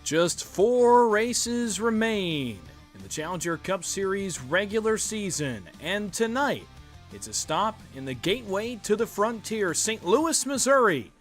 Just 4 races remain in the Challenger Cup Series regular season, and tonight it's a stop in the gateway to the frontier. St. Louis, Missouri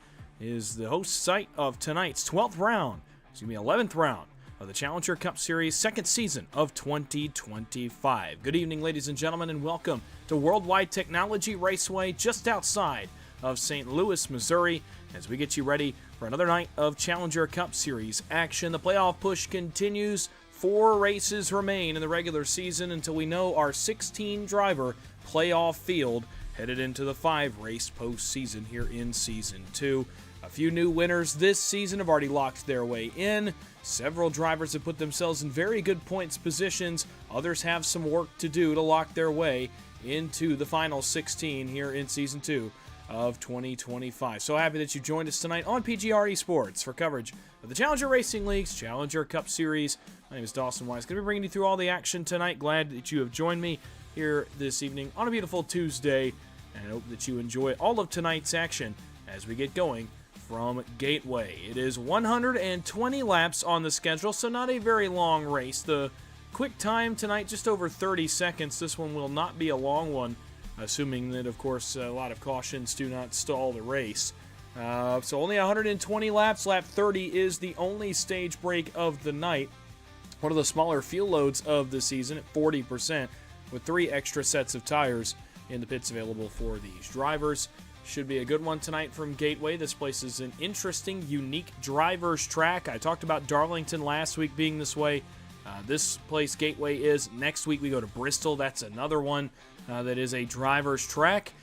is the host site of tonight's 11th round of the Challenger Cup Series second season of 2025. Good evening, ladies and gentlemen, and welcome to World Wide Technology Raceway just outside of St. Louis, Missouri, as we get you ready for another night of Challenger Cup Series action. The playoff push continues. 4 races remain in the regular season until we know our 16-driver playoff field headed into the 5-race postseason here in Season 2. A few new winners this season have already locked their way in. Several drivers have put themselves in very good points positions. Others have some work to do to lock their way into the final 16 here in Season 2 of 2025. So happy that you joined us tonight on PGR eSports for coverage of the Challenger Racing League's Challenger Cup Series. My name is Dawson Wise. Going to be bringing you through all the action tonight. Glad that you have joined me here this evening on a beautiful Tuesday, and I hope that you enjoy all of tonight's action as we get going from Gateway. It is 120 laps on the schedule, so not a very long race. The quick time tonight, just over 30 seconds. This one will not be a long one, assuming that, of course, a lot of cautions do not stall the race. So only 120 laps. Lap 30 is the only stage break of the night. One of the smaller fuel loads of the season at 40%, with 3 extra sets of tires in the pits available for these drivers. Should be a good one tonight from Gateway. This place is an interesting, unique driver's track. I talked about Darlington last week being this way. This place, Gateway, is. Next week we go to Bristol. That's another one that is a driver's track.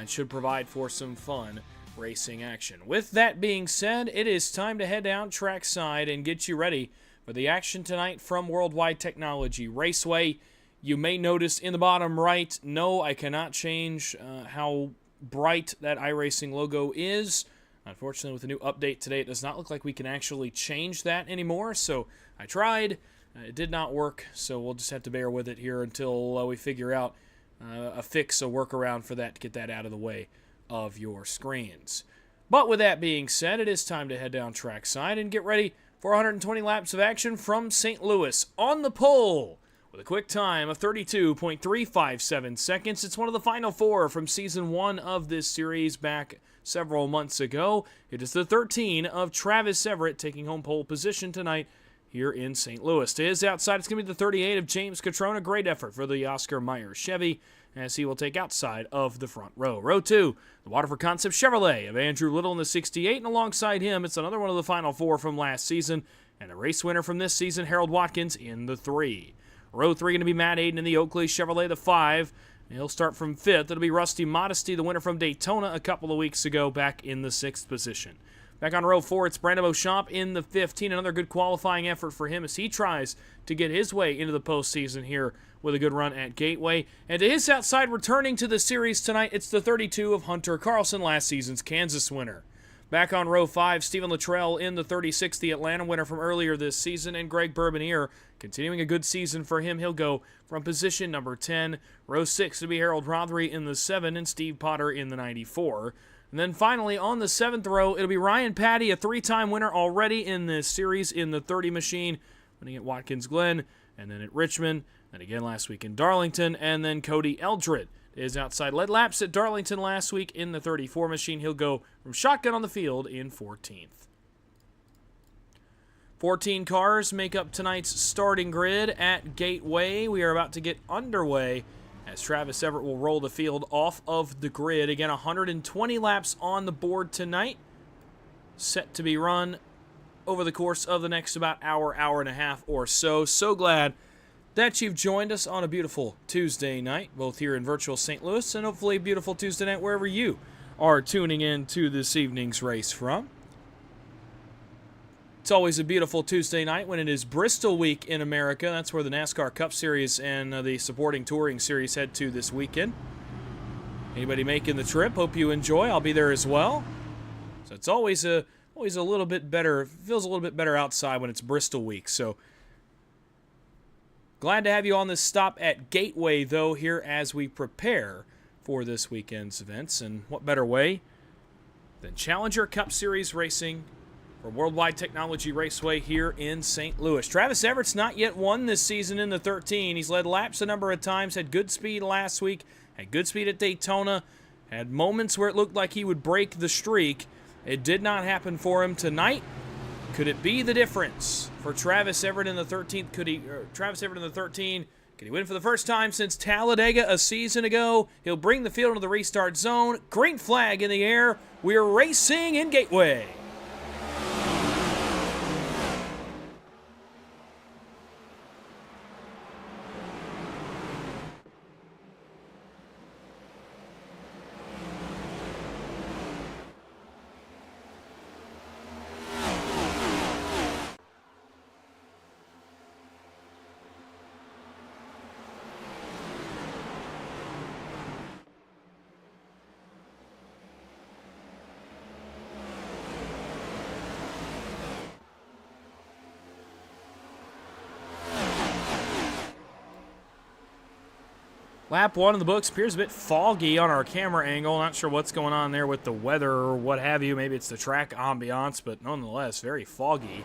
It should provide for some fun racing action. With that being said, it is time to head down trackside and get you ready for the action tonight from World Wide Technology Raceway. You may notice in the bottom right, no, I cannot change how bright that iRacing logo is. Unfortunately, with the new update today, it does not look like we can actually change that anymore, so I tried. It did not work, so we'll just have to bear with it here until we figure out a fix, a workaround for that to get that out of the way of your screens. But with that being said, it is time to head down trackside and get ready for 120 laps of action from St. Louis. On the pole, with a quick time of 32.357 seconds. It's one of the final 4 from Season 1 of this series back several months ago. It is the 13 of Travis Everett taking home pole position tonight here in St. Louis. To his outside, it's going to be the 38 of James Catrona. Great effort for the Oscar Mayer Chevy, as he will take outside of the front row. Row 2, the Waterford Concept Chevrolet of Andrew Little in the 68, and alongside him, it's another one of the final 4 from last season, and a race winner from this season, Harold Watkins, in the 3. Row 3 going to be Matt Aiden in the Oakley Chevrolet, the 5. He'll start from 5th. It'll be Rusty Modesty, the winner from Daytona a couple of weeks ago, back in the 6th position. Back on row 4, it's Brandon Beauchamp in the 15. Another good qualifying effort for him as he tries to get his way into the postseason here with a good run at Gateway. And to his outside, returning to the series tonight, it's the 32 of Hunter Carlson, last season's Kansas winner. Back on row 5, Stephen Luttrell in the 36, the Atlanta winner from earlier this season, and Greg Bourbonier continuing a good season for him. He'll go from position number 10. Row 6 to be Harold Rothery in the 7 and Steve Potter in the 94. And then finally, on the 7th row, it'll be Ryan Patty, a 3-time winner already in this series in the 30 machine, winning at Watkins Glen, and then at Richmond, and again last week in Darlington, and then Cody Eldred is outside. Led laps at Darlington last week in the 34 machine. He'll go from shotgun on the field in 14th. 14 cars make up tonight's starting grid at Gateway. We are about to get underway as Travis Everett will roll the field off of the grid. Again, 120 laps on the board tonight, set to be run over the course of the next about hour and a half or so. So glad that you've joined us on a beautiful Tuesday night, both here in virtual St. Louis, and hopefully a beautiful Tuesday night wherever you are tuning in to this evening's race from. It's always a beautiful Tuesday night when it is Bristol Week in America. That's where the NASCAR Cup Series and the supporting touring series head to this weekend. Anybody making the trip, hope you enjoy. I'll be there as well. So it's always a little bit better, feels a little bit better outside when it's Bristol Week. So glad to have you on this stop at Gateway, though, here as we prepare for this weekend's events. And what better way than Challenger Cup Series racing for World Wide Technology Raceway here in St. Louis. Travis Everett's not yet won this season in the 13. He's led laps a number of times, had good speed last week, had good speed at Daytona, had moments where it looked like he would break the streak. It did not happen for him tonight. Could it be the difference for Travis Everett in the 13th? Travis Everett in the 13? Could he win for the first time since Talladega a season ago? He'll bring the field into the restart zone. Green flag in the air. We're racing in Gateway. Lap 1 in the books appears a bit foggy on our camera angle. Not sure what's going on there with the weather or what have you. Maybe it's the track ambiance, but nonetheless, very foggy.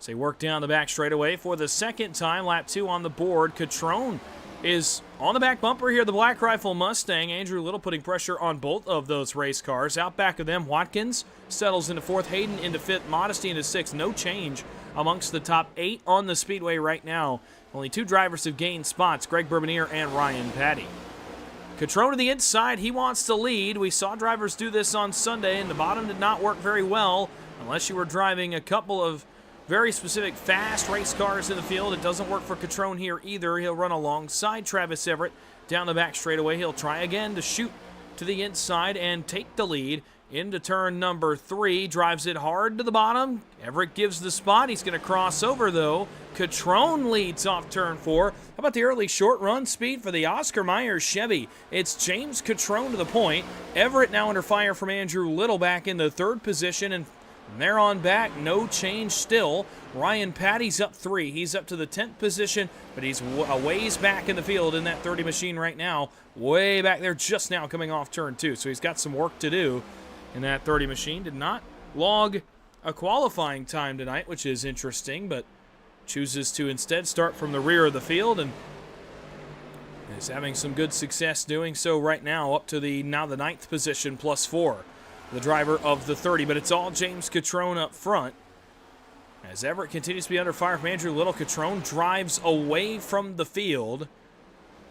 So they work down the back straightaway for the second time. Lap 2 on the board. Catrone is on the back bumper here, the Black Rifle Mustang. Andrew Little putting pressure on both of those race cars. Out back of them, Watkins settles into 4th, Hayden into 5th, Modesty into 6th. No change amongst the top 8 on the speedway right now. Only 2 drivers have gained spots, Greg Bourbonnier and Ryan Patty. Catrone to the inside, he wants to lead. We saw drivers do this on Sunday, and the bottom did not work very well. Unless you were driving a couple of very specific fast race cars in the field, it doesn't work for Catrone here either. He'll run alongside Travis Everett down the back straightaway. He'll try again to shoot to the inside and take the lead into turn number 3. Drives it hard to the bottom. Everett gives the spot. He's going to cross over, though. Catrone leads off turn 4. How about the early short run speed for the Oscar Mayer Chevy? It's James Catrone to the point. Everett now under fire from Andrew Little back in the 3rd position, and from there on back, no change still. Ryan Patty's up 3. He's up to the 10th position, but he's a ways back in the field in that 30 machine right now. Way back there just now coming off turn 2, so he's got some work to do in that 30 machine. Did not log a qualifying time tonight, which is interesting, but chooses to instead start from the rear of the field and is having some good success doing so right now, up to the 9th position plus 4, the driver of the 30. But it's all James Catrone up front. As Everett continues to be under fire from Andrew Little, Catrone drives away from the field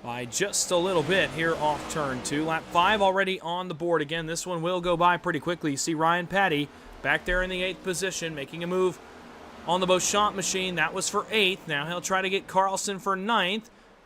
by just a little bit here off turn 2. Lap 5 already on the board. Again, this one will go by pretty quickly. You see Ryan Patty back there in the 8th position, making a move on the Beauchamp machine. That was for 8th. Now he'll try to get Carlson for 9th.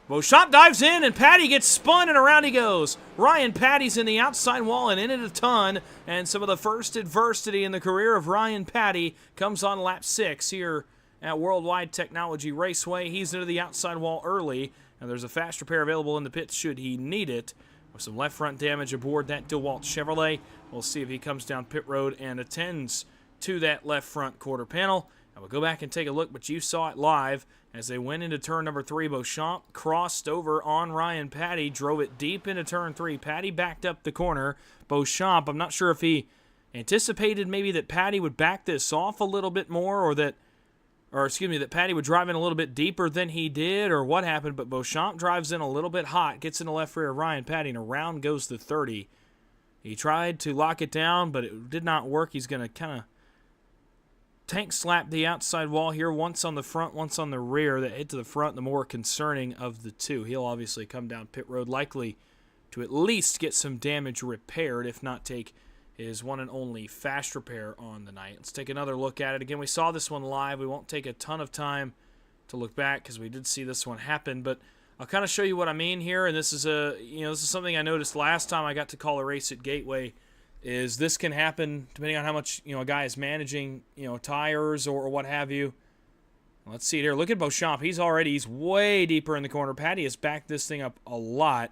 Beauchamp dives in, and Patty gets spun, and around he goes. Ryan Patty's in the outside wall and in it a ton, and some of the first adversity in the career of Ryan Patty comes on lap 6 here at World Wide Technology Raceway. He's into the outside wall early, and there's a fast repair available in the pits should he need it. With some left front damage aboard that DeWalt Chevrolet. We'll see if he comes down pit road and attends to that left front quarter panel. And we'll go back and take a look, but you saw it live as they went into turn number 3. Beauchamp crossed over on Ryan Patty, drove it deep into turn 3. Patty backed up the corner. Beauchamp, I'm not sure if he anticipated maybe that Patty would back this off a little bit more, that Patty would drive in a little bit deeper than he did, or what happened, but Beauchamp drives in a little bit hot, gets in the left rear of Ryan Patty, and around goes the 30. He tried to lock it down, but it did not work. He's going to kind of tank slap the outside wall here, once on the front, once on the rear. That hit to the front, the more concerning of the two. He'll obviously come down pit road, likely to at least get some damage repaired, if not take his one and only fast repair on the night. Let's take another look at it. Again, we saw this one live. We won't take a ton of time to look back because we did see this one happen, but I'll kind of show you what I mean here. And this is something I noticed last time I got to call a race at Gateway is this can happen depending on how much, a guy is managing, tires or what have you. Let's see it here. Look at Beauchamp. He's way deeper in the corner. Patty has backed this thing up a lot.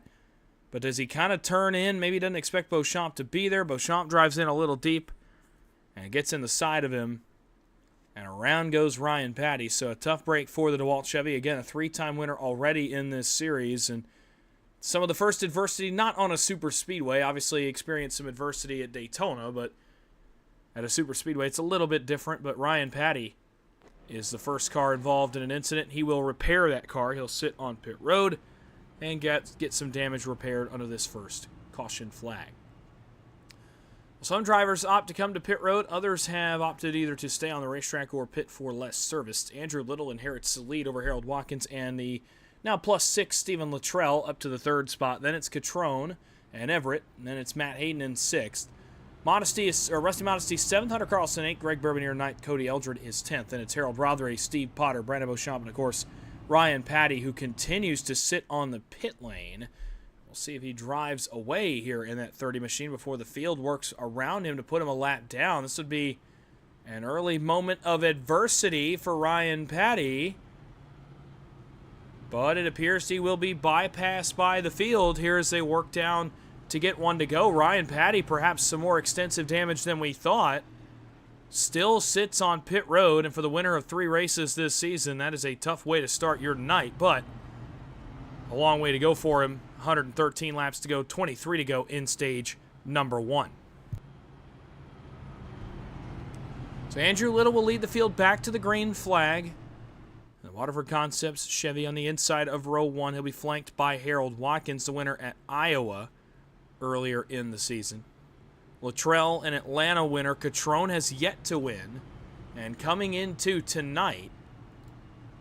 But does he kind of turn in? Maybe he doesn't expect Beauchamp to be there. Beauchamp drives in a little deep and gets in the side of him. And around goes Ryan Patty. So a tough break for the DeWalt Chevy. Again, a 3-time winner already in this series. And some of the first adversity, not on a super speedway. Obviously, experienced some adversity at Daytona, but at a super speedway, it's a little bit different. But Ryan Patty is the first car involved in an incident. He will repair that car. He'll sit on pit road and get some damage repaired under this first caution flag. Some drivers opt to come to pit road. Others have opted either to stay on the racetrack or pit for less service. Andrew Little inherits the lead over Harold Watkins and the now +6 Stephen Luttrell up to the 3rd spot. Then it's Catrone and Everett. And then it's Matt Hayden in 6th. Rusty Modesty 7th, Hunter Carlson 8th, Greg Burbanier 9th, Cody Eldred is 10th. And it's Harold Rotheray, Steve Potter, Brandon Beauchamp, and of course Ryan Patty, who continues to sit on the pit lane. We'll see if he drives away here in that 30 machine before the field works around him to put him a lap down. This would be an early moment of adversity for Ryan Patty. But it appears he will be bypassed by the field here as they work down to get one to go. Ryan Patty, perhaps some more extensive damage than we thought, still sits on pit road. And for the winner of 3 races this season, that is a tough way to start your night. But a long way to go for him. 113 laps to go, 23 to go in stage number 1. So Andrew Little will lead the field back to the green flag. The Waterford Concepts Chevy on the inside of row 1. He'll be flanked by Harold Watkins, the winner at Iowa earlier in the season. Luttrell, an Atlanta winner. Catrone has yet to win. And coming into tonight,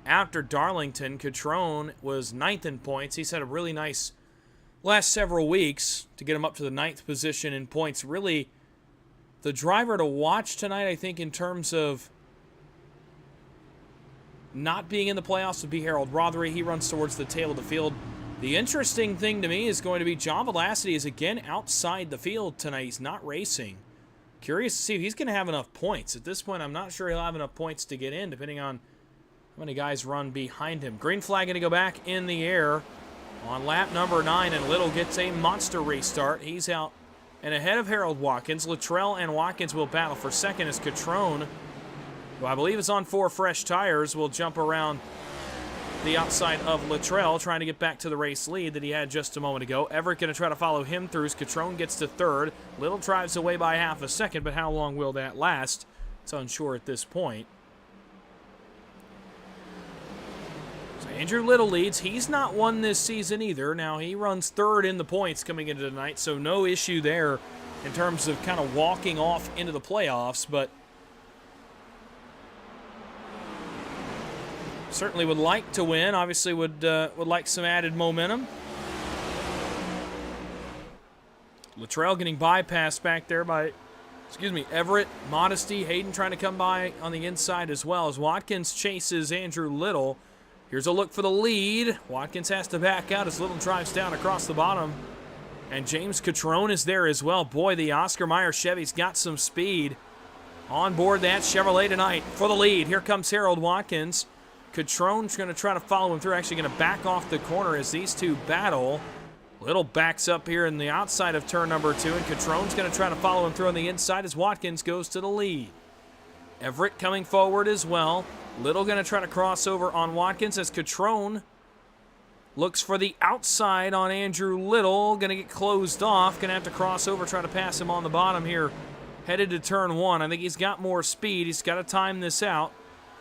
after Darlington, Catrone was 9th in points. He's had a really nice last several weeks to get him up to the 9th position in points. Really, the driver to watch tonight, I think, in terms of not being in the playoffs would be Harold Rotheray. He runs towards the tail of the field. The interesting thing to me is going to be John Velocity is again outside the field tonight. He's not racing. Curious to see if he's going to have enough points. At this point, I'm not sure he'll have enough points to get in, depending on how many guys run behind him. Green flag going to go back in the air on lap number 9, and Little gets a monster restart. He's out and ahead of Harold Watkins. Luttrell and Watkins will battle for second as Catrone, who I believe is on 4 fresh tires, will jump around the outside of Luttrell, trying to get back to the race lead that he had just a moment ago. Everett going to try to follow him through as Catrone gets to 3rd. Little drives away by half a second, but how long will that last? It's unsure at this point. Andrew Little leads. He's not won this season either. Now, he runs 3rd in the points coming into tonight, so no issue there in terms of kind of walking off into the playoffs, but certainly would like to win. Obviously would like some added momentum. Luttrell getting bypassed back there by, Everett, Modesty, Hayden trying to come by on the inside as well as Watkins chases Andrew Little. Here's a look for the lead. Watkins has to back out as Little drives down across the bottom. And James Catrone is there as well. Boy, the Oscar Mayer Chevy's got some speed on board that Chevrolet tonight for the lead. Here comes Harold Watkins. Catrone's going to try to follow him through. Actually going to back off the corner as these two battle. Little backs up here in the outside of turn number 2, and Catrone's going to try to follow him through on the inside as Watkins goes to the lead. Everett coming forward as well. Little going to try to cross over on Watkins as Catrone looks for the outside on Andrew Little. Going to get closed off. Going to have to cross over, try to pass him on the bottom here. Headed to turn 1. I think he's got more speed. He's got to time this out.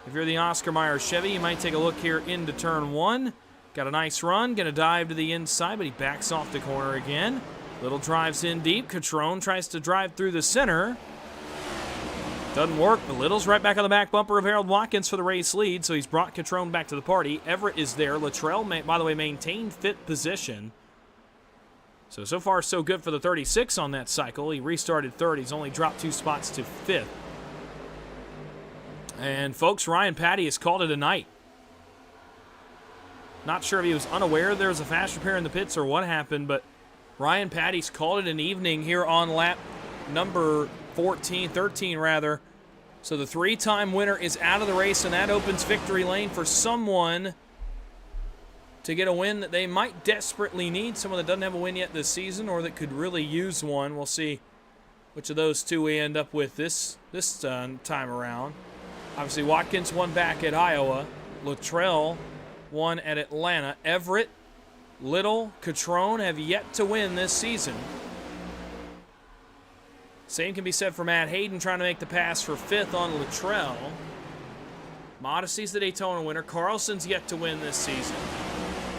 If you're the Oscar Mayer Chevy, you might take a look here into turn 1. Got a nice run. Going to dive to the inside, but he backs off the corner again. Little drives in deep. Catrone tries to drive through the center. Doesn't work, but Little's right back on the back bumper of Harold Watkins for the race lead, so he's brought Catrone back to the party. Everett is there. Luttrell, by the way, maintained 5th position. So far, so good for the 36 on that cycle. He restarted 3rd. He's only dropped 2 spots to 5th. And, folks, Ryan Patty has called it a night. Not sure if he was unaware there was a fast repair in the pits or what happened, but Ryan Patty's called it an evening here on lap number 13 rather. So the three-time winner is out of the race, and that opens victory lane for someone to get a win that they might desperately need, someone that doesn't have a win yet this season or that could really use one. We'll see which of those two we end up with this time around. Obviously, Watkins won back at Iowa. Luttrell won at Atlanta. Everett, Little, Catrone have yet to win this season. Same can be said for Matt Hayden trying to make the pass for fifth on Luttrell. Modesty's the Daytona winner. Carlson's yet to win this season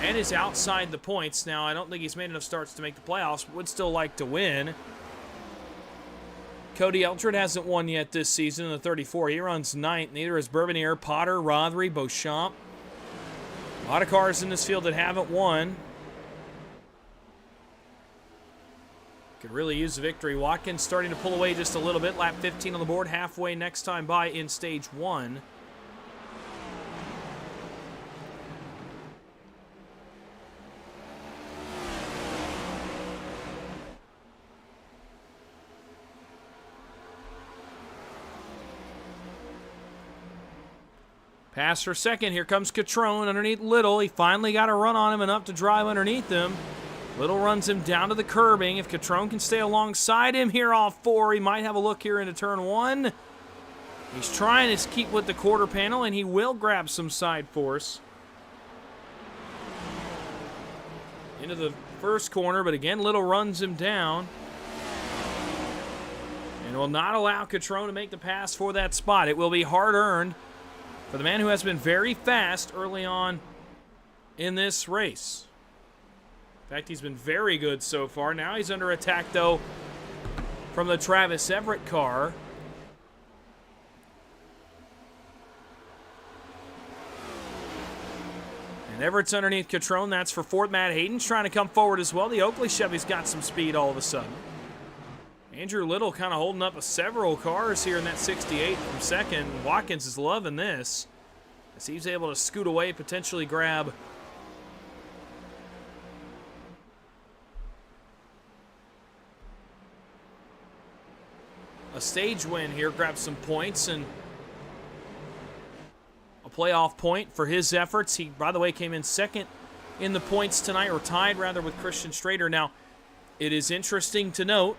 and is outside the points. Now, I don't think he's made enough starts to make the playoffs, but would still like to win. Cody Eldred hasn't won yet this season in the 34. He runs ninth. Neither is Bourbonniere, Potter, Rothery, Beauchamp. A lot of cars in this field that haven't won. Could really use the victory. Watkins starting to pull away just a little bit. Lap 15 on the board. Halfway next time by in stage 1. Pass for second. Here comes Catrone underneath Little. He finally got a run on him enough to drive underneath him. Little runs him down to the curbing. If Catrone can stay alongside him here off 4, he might have a look here into turn 1. He's trying to keep with the quarter panel, and he will grab some side force. Into the first corner, but again, Little runs him down. And will not allow Catrone to make the pass for that spot. It will be hard-earned for the man who has been very fast early on in this race. In fact, he's been very good so far. Now he's under attack, though, from the Travis Everett car. And Everett's underneath Catrone. That's for fourth. Matt Hayden's trying to come forward as well. The Oakley Chevy's got some speed all of a sudden. Andrew Little kind of holding up several cars here in that 68 from second. Watkins is loving this as he's able to scoot away, potentially grab a stage win here, grab some points and a playoff point for his efforts. He, by the way, came in second in the points tonight, or tied rather, with Christian Strader. Now, it is interesting to note,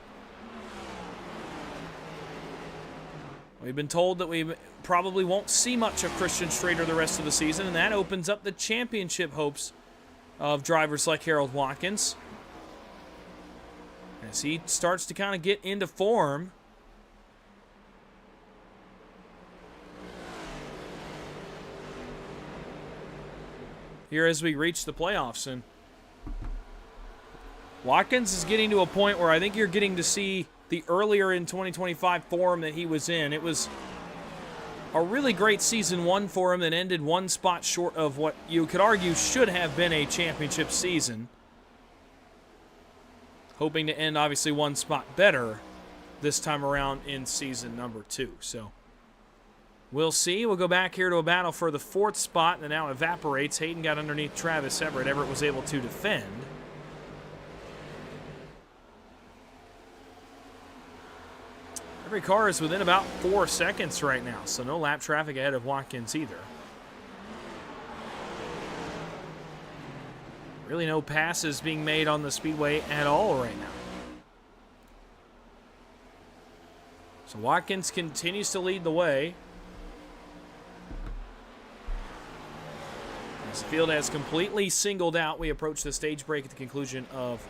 we've been told that we probably won't see much of Christian Strader the rest of the season, and that opens up the championship hopes of drivers like Harold Watkins as he starts to kind of get into form. Here as we reach the playoffs, and Watkins is getting to a point where I think you're getting to see the earlier in 2025 form that he was in. It was a really great season 1 for him that ended one spot short of what you could argue should have been a championship season. Hoping to end obviously one spot better this time around in season number 2. So we'll see. We'll go back here to a battle for the 4th spot that now evaporates. Hayden got underneath Travis Everett. Everett was able to defend. Every car is within about 4 seconds right now, so no lap traffic ahead of Watkins either. Really no passes being made on the speedway at all right now. So Watkins continues to lead the way. As the field has completely singled out, we approach the stage break at the conclusion of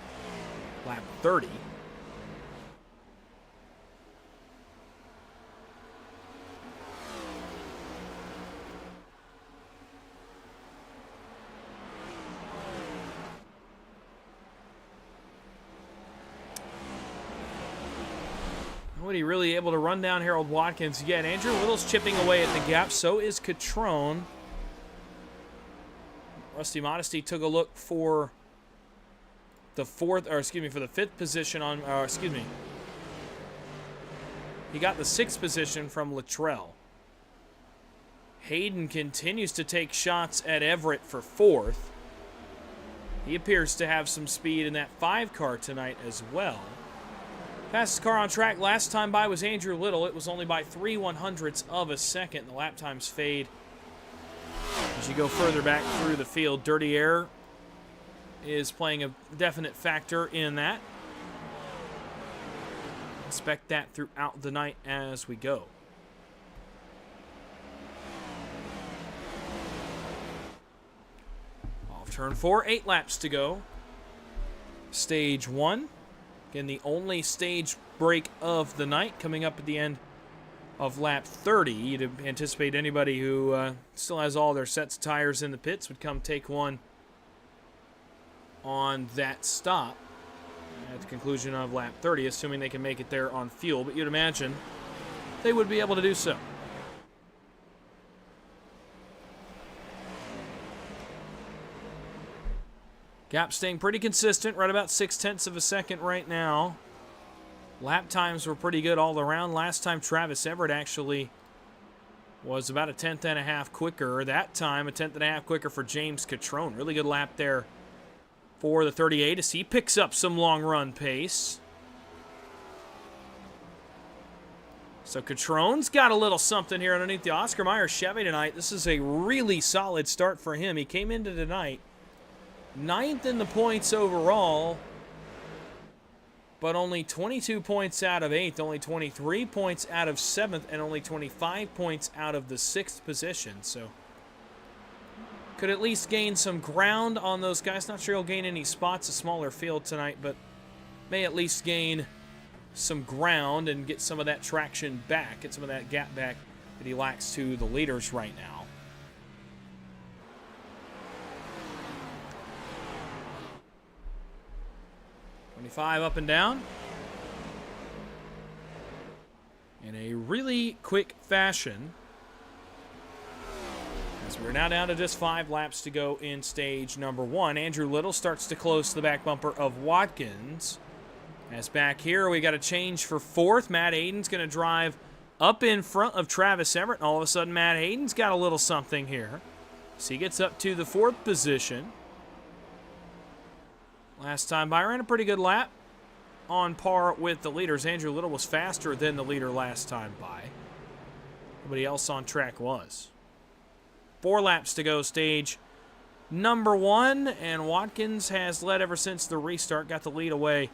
lap 30. Nobody really able to run down Harold Watkins yet. Andrew Little's chipping away at the gap. So is Catrone. Rusty Modesty took a look for the for the 5th position on, he got the 6th position from Luttrell. Hayden continues to take shots at Everett for 4th. He appears to have some speed in that 5 car tonight as well. Fastest car on track last time by was Andrew Little. It was only by 3/100ths of a second. The lap times fade as you go further back through the field. Dirty air is playing a definite factor in that. Expect that throughout the night as we go. Off turn 4, 8 laps to go. Stage 1. Again, the only stage break of the night coming up at the end of lap 30. You'd anticipate anybody who still has all their sets of tires in the pits would come take one on that stop at the conclusion of lap 30, assuming they can make it there on fuel. But you'd imagine they would be able to do so. Gap staying pretty consistent, right about 0.6 of a second right now. Lap times were pretty good all around. Last time Travis Everett actually was about a 1/10.5 quicker. That time, a 1/10.5 quicker for James Catrone. Really good lap there for the 38 as he picks up some long run pace. So Catrone's got a little something here underneath the Oscar Mayer Chevy tonight. This is a really solid start for him. He came into tonight 9th in the points overall, but only 22 points out of 8th, only 23 points out of 7th, and only 25 points out of the 6th position. So could at least gain some ground on those guys. Not sure he'll gain any spots, a smaller field tonight, but may at least gain some ground and get some of that traction back, get some of that gap back that he lacks to the leaders right now. Up and down in a really quick fashion, as we're now down to just 5 laps to go in stage number 1. Andrew Little starts to close to the back bumper of Watkins. As back here we got a change for 4th. Matt Hayden's going to drive up in front of Travis Everett, and all of a sudden Matt Hayden's got a little something here, so he gets up to the 4th position. Last time by, ran a pretty good lap, on par with the leaders. Andrew Little was faster than the leader last time by. Nobody else on track was. 4 laps to go, stage number 1, and Watkins has led ever since the restart. Got the lead away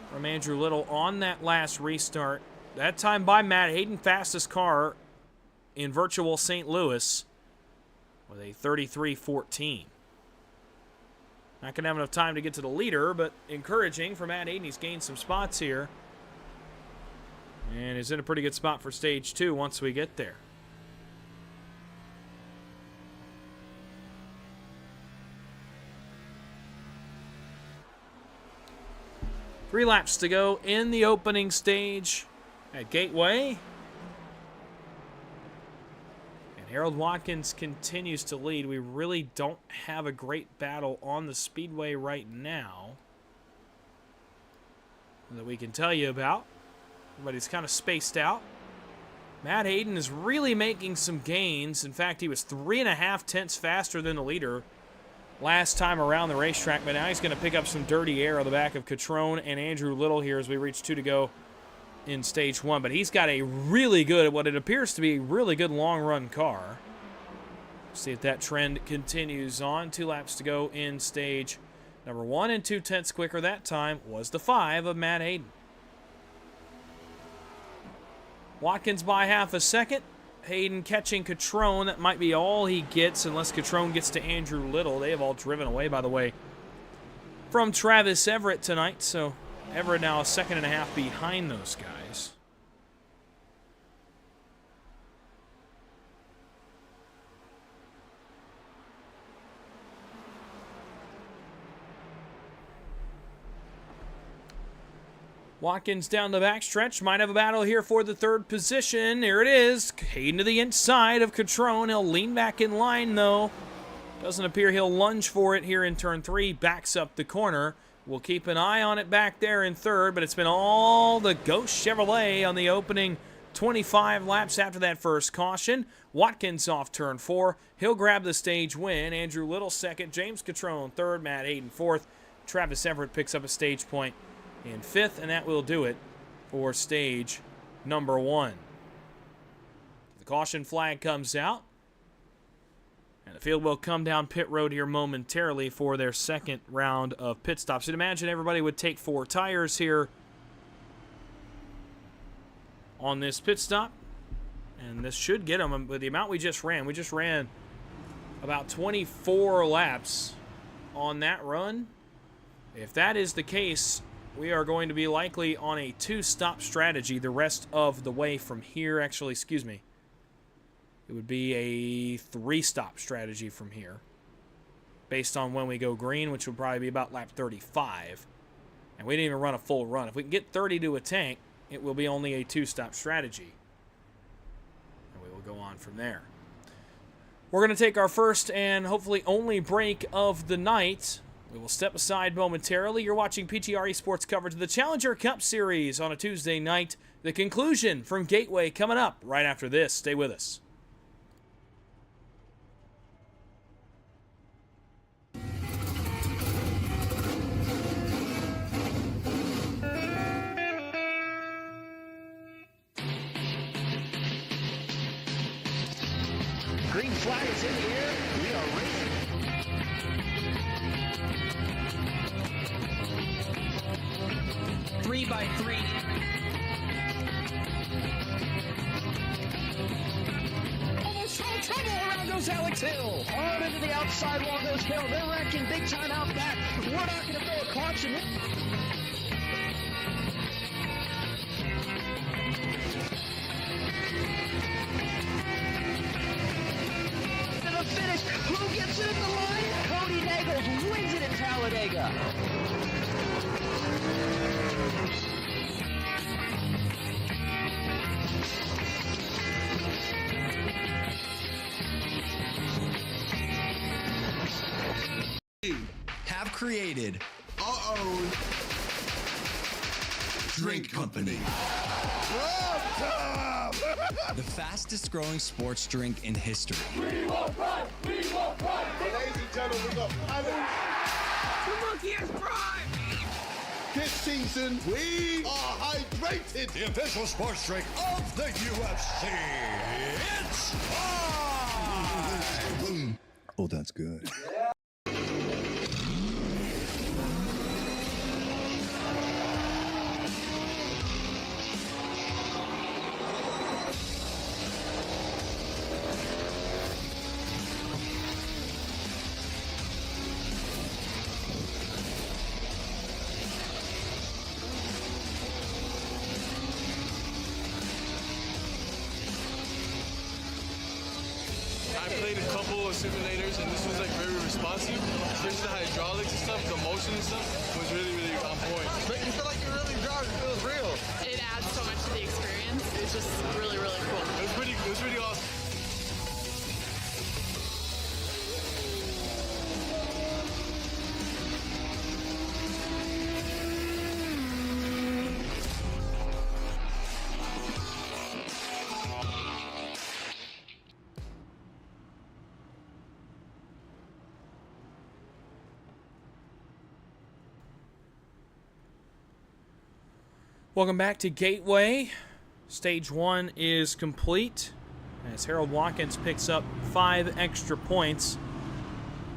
from Andrew Little on that last restart. That time by Matt Hayden, fastest car in virtual St. Louis with a 33.14. Not going to have enough time to get to the leader, but encouraging for Matt Hayden. He's gained some spots here, and is in a pretty good spot for stage 2 once we get there. Three laps to go in the opening stage at Gateway. Harold Watkins continues to lead. We really don't have a great battle on the speedway right now that we can tell you about. Everybody's kind of spaced out. Matt Hayden is really making some gains. In fact, he was 3.5 tenths faster than the leader last time around the racetrack, but now he's going to pick up some dirty air on the back of Catrone and Andrew Little here as we reach 2 to go in stage 1, but he's got a really good, what it appears to be a really good long-run car. See if that trend continues on. 2 laps to go in stage number 1, and 2 tenths quicker that time was the 5 of Matt Hayden. Watkins by half a second. Hayden catching Catrone. That might be all he gets unless Catrone gets to Andrew Little. They have all driven away, by the way, from Travis Everett tonight, so Everett now a 1.5 seconds behind those guys. Watkins down the backstretch. Might have a battle here for the 3rd position. Here it is. Hayden to the inside of Catrone. He'll lean back in line, though. Doesn't appear he'll lunge for it here in turn 3. Backs up the corner. We'll keep an eye on it back there in 3rd, but it's been all the Ghost Chevrolet on the opening 25 laps after that first caution. Watkins off turn 4. He'll grab the stage win. Andrew Little 2nd. James Catrone 3rd. Matt Hayden 4th. Travis Everett picks up a stage point in 5th, and that will do it for stage number 1. The caution flag comes out, and the field will come down pit road here momentarily for their second round of pit stops. You'd imagine everybody would take 4 tires here on this pit stop, and this should get them. With the amount we just ran about 24 laps on that run. If that is the case, we are going to be likely on a 2-stop strategy the rest of the way from here. Actually, excuse me. It would be a 3-stop strategy from here, based on when we go green, which would probably be about lap 35. And we didn't even run a full run. If we can get 30 to a tank, it will be only a 2-stop strategy. And we will go on from there. We're going to take our first and hopefully only break of the night. We will step aside momentarily. You're watching PGR eSports coverage of the Challenger Cup Series on a Tuesday night. The conclusion from Gateway coming up right after this. Stay with us. Green flag is in the air. We are racing. Three by 3. Almost no trouble. Around goes Alex Hill. On into the outside wall goes Hill. They're wrecking big time out back. We're not going to throw a caution. Finish. Who gets it in the line? Cody Nagels wins it in Talladega. Have created our own drink company. The fastest growing sports drink in history. We will run! We will run! Ladies and gentlemen, we got the monkey has pride! This season, we are hydrated. The official sports drink of the UFC. It's on! Oh, that's good. I played a couple of simulators and this was like very responsive, especially the hydraulics and stuff, the motion and stuff was really, really on point. But you feel like you're really driving. It feels real. It adds so much to the experience. It's just really, really cool. It was pretty awesome. Welcome back to Gateway. Stage 1 is complete as Harold Watkins picks up 5 extra points.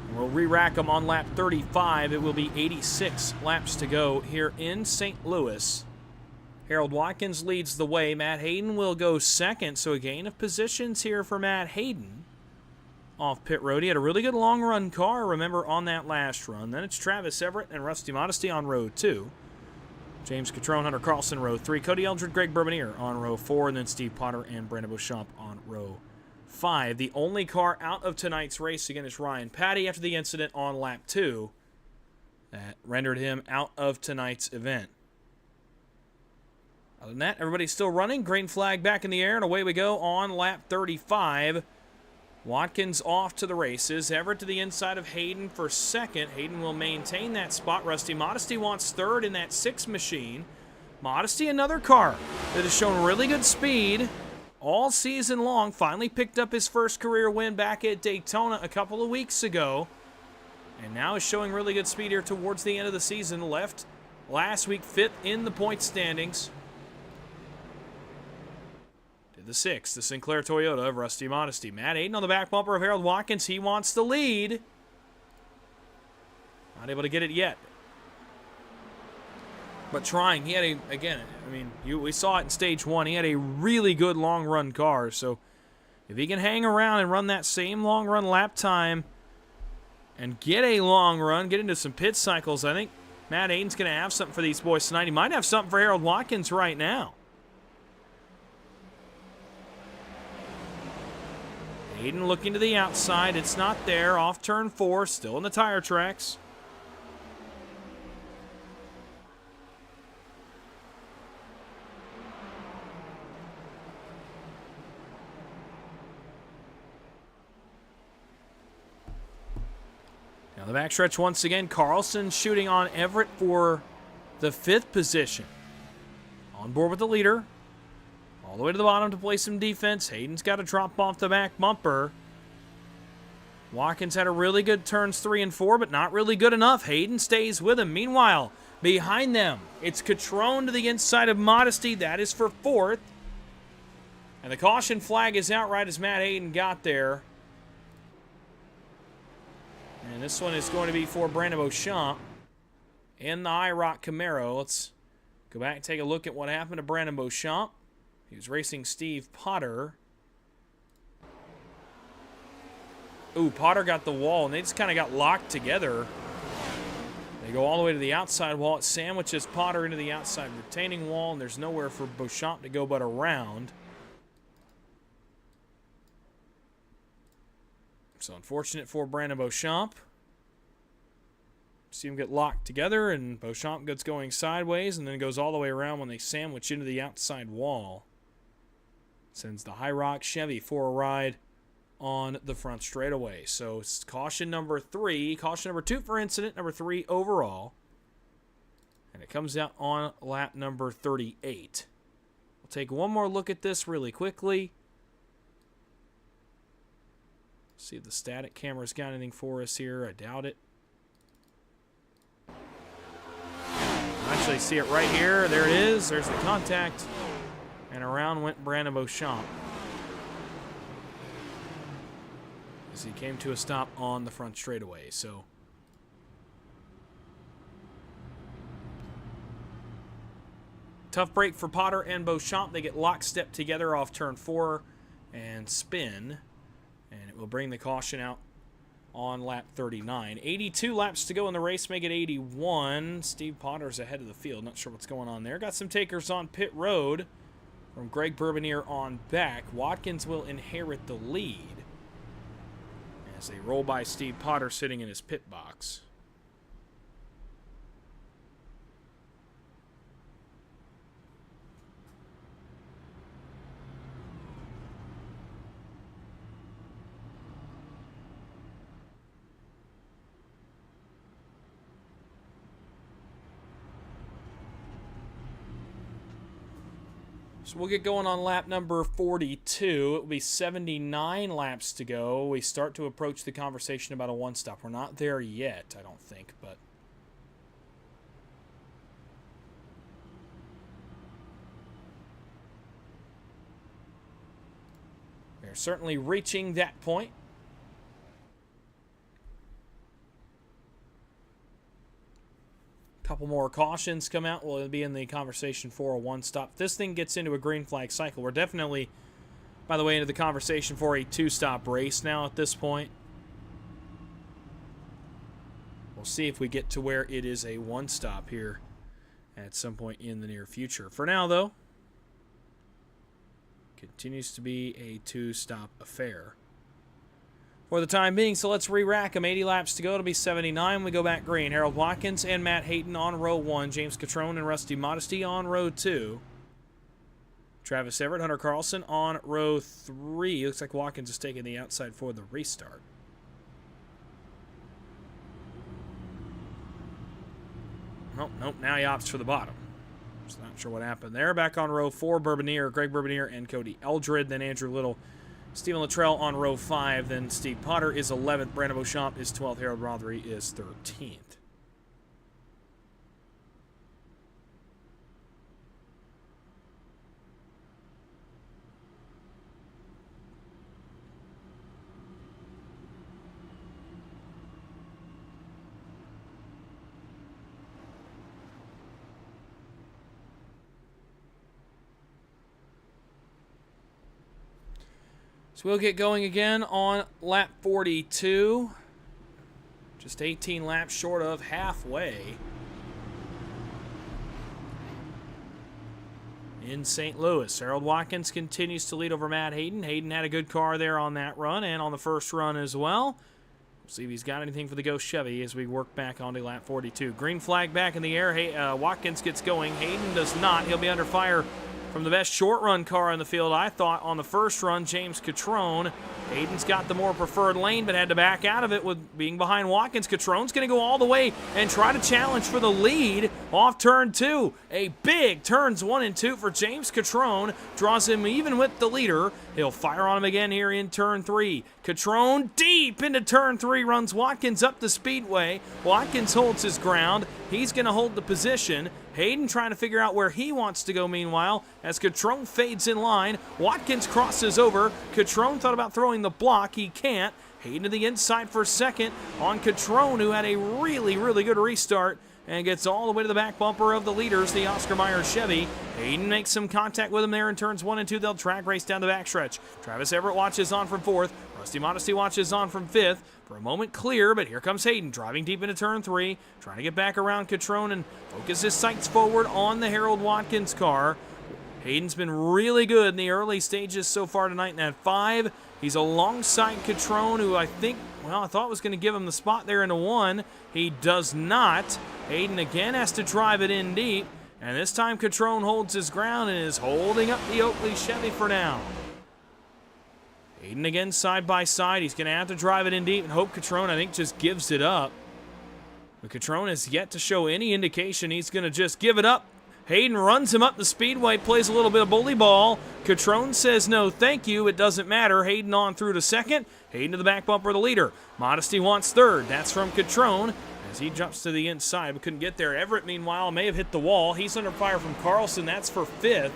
And we'll re-rack them on lap 35. It will be 86 laps to go here in St. Louis. Harold Watkins leads the way. Matt Hayden will go second, so a gain of positions here for Matt Hayden off pit road. He had a really good long-run car, remember, on that last run. Then it's Travis Everett and Rusty Modesty on row 2. James Catrone, Hunter Carlson, row 3. Cody Eldred, Greg Bourbonier on row 4. And then Steve Potter and Brandon Beauchamp on row 5. The only car out of tonight's race, again, is Ryan Patty after the incident on lap 2 that rendered him out of tonight's event. Other than that, everybody's still running. Green flag back in the air, and away we go on lap 35. Watkins off to the races. Everett to the inside of Hayden for second. Hayden will maintain that spot. Rusty Modesty wants third in that 6 machine. Modesty, another car that has shown really good speed all season long. Finally picked up his first career win back at Daytona a couple of weeks ago. And now is showing really good speed here towards the end of the season. Left last week 5th in the point standings. To the 6th, the Sinclair Toyota of Rusty Modesty. Matt Hayden on the back bumper of Harold Watkins. He wants the lead. Not able to get it yet. But trying. He had we saw it in stage 1. He had a really good long run car. So if he can hang around and run that same long run lap time and get a long run, get into some pit cycles, I think Matt Hayden's going to have something for these boys tonight. He might have something for Harold Watkins right now. Hayden looking to the outside. It's not there. Off turn 4. Still in the tire tracks. Now the backstretch once again. Carlson shooting on Everett for the 5th position. On board with the leader. All the way to the bottom to play some defense. Hayden's got to drop off the back bumper. Watkins had a really good turns 3 and 4, but not really good enough. Hayden stays with him. Meanwhile, behind them, it's Catrone to the inside of Modesty. That is for 4th. And the caution flag is out right as Matt Hayden got there. And this one is going to be for Brandon Beauchamp in the IROC Camaro. Let's go back and take a look at what happened to Brandon Beauchamp. He was racing Steve Potter. Ooh, Potter got the wall, and they just kind of got locked together. They go all the way to the outside wall. It sandwiches Potter into the outside retaining wall, and there's nowhere for Beauchamp to go but around. So unfortunate for Brandon Beauchamp. See him get locked together, and Beauchamp gets going sideways and then goes all the way around when they sandwich into the outside wall. Sends the High Rock Chevy for a ride on the front straightaway. So it's caution number 3. Caution number 2 for incident, number 3 overall. And it comes out on lap number 38. We'll take one more look at this really quickly. See if the static camera's got anything for us here. I doubt it. Actually see it right here. There it is. There's the contact. And around went Brandon Beauchamp as he came to a stop on the front straightaway. So tough break for Potter and Beauchamp. They get lockstep together off turn 4 and spin. And it will bring the caution out on lap 39. 82 laps to go in the race, make it 81. Steve Potter's ahead of the field. Not sure what's going on there. Got some takers on pit road from Greg Bourbonier on back. Watkins will inherit the lead as they roll by Steve Potter sitting in his pit box. So we'll get going on lap number 42. It will be 79 laps to go. We start to approach the conversation about a one-stop. We're not there yet, I don't think, but we're certainly reaching that point. Couple more cautions come out. Will be in the conversation for a one-stop. If this thing gets into a green flag cycle, we're definitely, by the way, into the conversation for a two-stop race now at this point. We'll see if we get to where it is a one-stop here at some point in the near future. For now, though, continues to be a two-stop affair for the time being. So let's re-rack them. 80 laps to go. It'll be 79. We go back green. Harold Watkins and Matt Hayden on row 1. James Catrone and Rusty Modesty on row 2. Travis Everett, Hunter Carlson on row 3. Looks like Watkins is taking the outside for the restart. Nope. Now he opts for the bottom. Just not sure what happened there. Back on row 4, Bourbonier, Greg Bourbonier, and Cody Eldred. Then Andrew Little, Stephen Luttrell on row 5. Then Steve Potter is 11th. Brandon Beauchamp is 12th. Harold Rothery is 13th. So we'll get going again on lap 42. Just 18 laps short of halfway in St. Louis. Harold Watkins continues to lead over Matt Hayden. Hayden had a good car there on that run and on the first run as well. We'll see if he's got anything for the Ghost Chevy as we work back onto lap 42. Green flag back in the air. Watkins gets going. Hayden does not. He'll be under fire from the best short run car in the field, I thought, on the first run, James Catrone. Hayden's got the more preferred lane, but had to back out of it with being behind Watkins. Catrone's going to go all the way and try to challenge for the lead off turn 2. A big turns 1 and 2 for James Catrone. Draws him even with the leader. He'll fire on him again here in turn 3. Catrone deep into turn 3, runs Watkins up the speedway. Watkins holds his ground. He's going to hold the position. Hayden trying to figure out where he wants to go meanwhile as Catrone fades in line. Watkins crosses over. Catrone thought about throwing the block. He can't. Hayden to the inside for second on Catrone, who had a really, really good restart and gets all the way to the back bumper of the leaders, the Oscar Mayer Chevy. Hayden makes some contact with him there in turns 1 and 2. They'll track race down the backstretch. Travis Everett watches on from 4th. Rusty Modesty watches on from 5th. For a moment clear, but here comes Hayden driving deep into turn 3, trying to get back around Catrone and focus his sights forward on the Harold Watkins car. Hayden's been really good in the early stages so far tonight in that 5. He's alongside Catrone, who I thought was going to give him the spot there in the 1. He does not. Hayden again has to drive it in deep, and this time Catrone holds his ground and is holding up the Oakley Chevy for now. Hayden again side by side. He's going to have to drive it in deep and hope Catrone, I think, just gives it up. But Catrone has yet to show any indication he's going to just give it up. Hayden runs him up the speedway, plays a little bit of bully ball. Catrone says no thank you, it doesn't matter. Hayden on through to second. Hayden to the back bumper of the leader. Modesty wants third. That's from Catrone as he jumps to the inside but couldn't get there. Everett, meanwhile, may have hit the wall. He's under fire from Carlson. That's for 5th.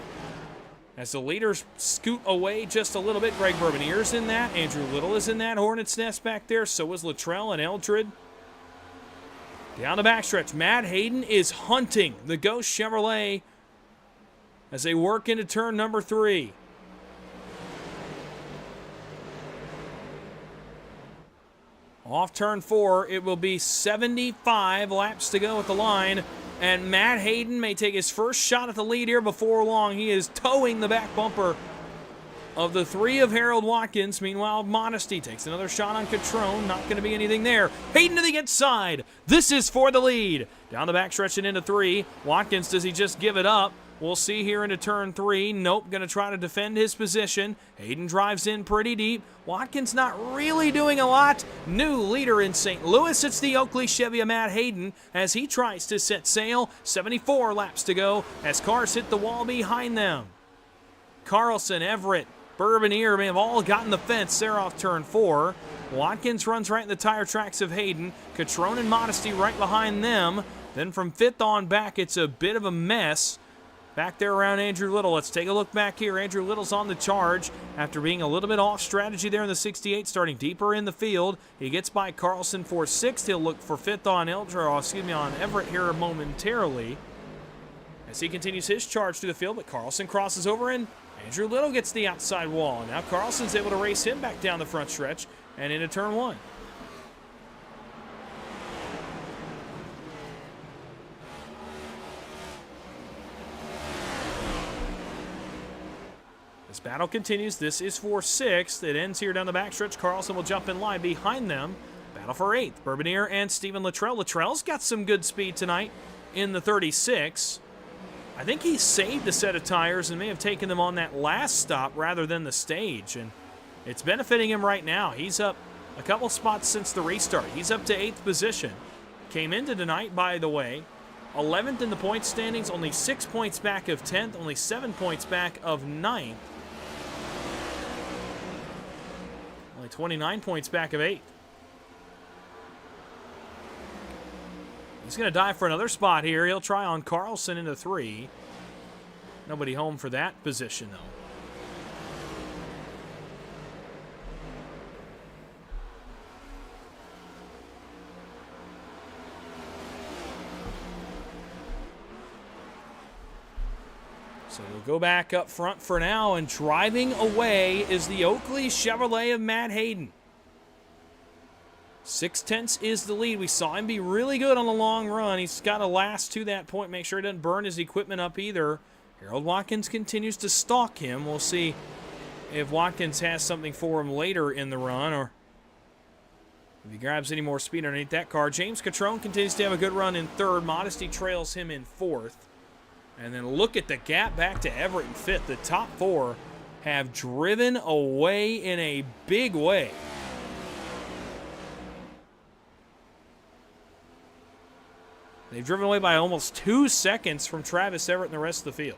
As the leaders scoot away just a little bit, Greg Bourbonnier's in that. Andrew Little is in that Hornet's Nest back there. So is Luttrell and Eldred. Down the backstretch, Matt Hayden is hunting the Ghost Chevrolet as they work into turn number 3. Off turn 4, it will be 75 laps to go at the line. And Matt Hayden may take his first shot at the lead here before long. He is towing the back bumper of the 3 of Harold Watkins. Meanwhile, Modesty takes another shot on Catrone. Not going to be anything there. Hayden to the inside. This is for the lead. Down the backstretch and into 3. Watkins, does he just give it up? We'll see here into turn 3. Nope, going to try to defend his position. Hayden drives in pretty deep. Watkins not really doing a lot. New leader in St. Louis. It's the Oakley Chevy of Matt Hayden as he tries to set sail. 74 laps to go as cars hit the wall behind them. Carlson, Everett, Bourbonnier may have all gotten the fence there off turn 4. Watkins runs right in the tire tracks of Hayden. Catrone and Modesty right behind them. Then from 5th on back, it's a bit of a mess. Back there around Andrew Little. Let's take a look back here. Andrew Little's on the charge after being a little bit off strategy there in the 68, starting deeper in the field. He gets by Carlson for 6th. He'll look for 5th on on Everett here momentarily as he continues his charge through the field, but Carlson crosses over and Andrew Little gets the outside wall. And now Carlson's able to race him back down the front stretch and into turn 1. This battle continues. This is for 6th. It ends here down the backstretch. Carlson will jump in line behind them. Battle for 8th. Bourbonnier and Stephen Luttrell. Luttrell's got some good speed tonight in the 36. I think he saved a set of tires and may have taken them on that last stop rather than the stage. And it's benefiting him right now. He's up a couple spots since the restart. He's up to 8th position. Came into tonight, by the way, 11th in the points standings, only 6 points back of 10th, only 7 points back of 9th. Only 29 points back of 8th. He's going to dive for another spot here. He'll try on Carlson into 3. Nobody home for that position, though. So we'll go back up front for now, and driving away is the Oakley Chevrolet of Matt Hayden. 6/10 is the lead. We saw him be really good on the long run. He's got to last to that point, make sure he doesn't burn his equipment up either. Harold Watkins continues to stalk him. We'll see if Watkins has something for him later in the run, or if he grabs any more speed underneath that car. James Catrone continues to have a good run in third. Modesty trails him in fourth. And then look at the gap back to Everett in fifth. The top four have driven away in a big way. They've driven away by almost 2 seconds from Travis Everett and the rest of the field.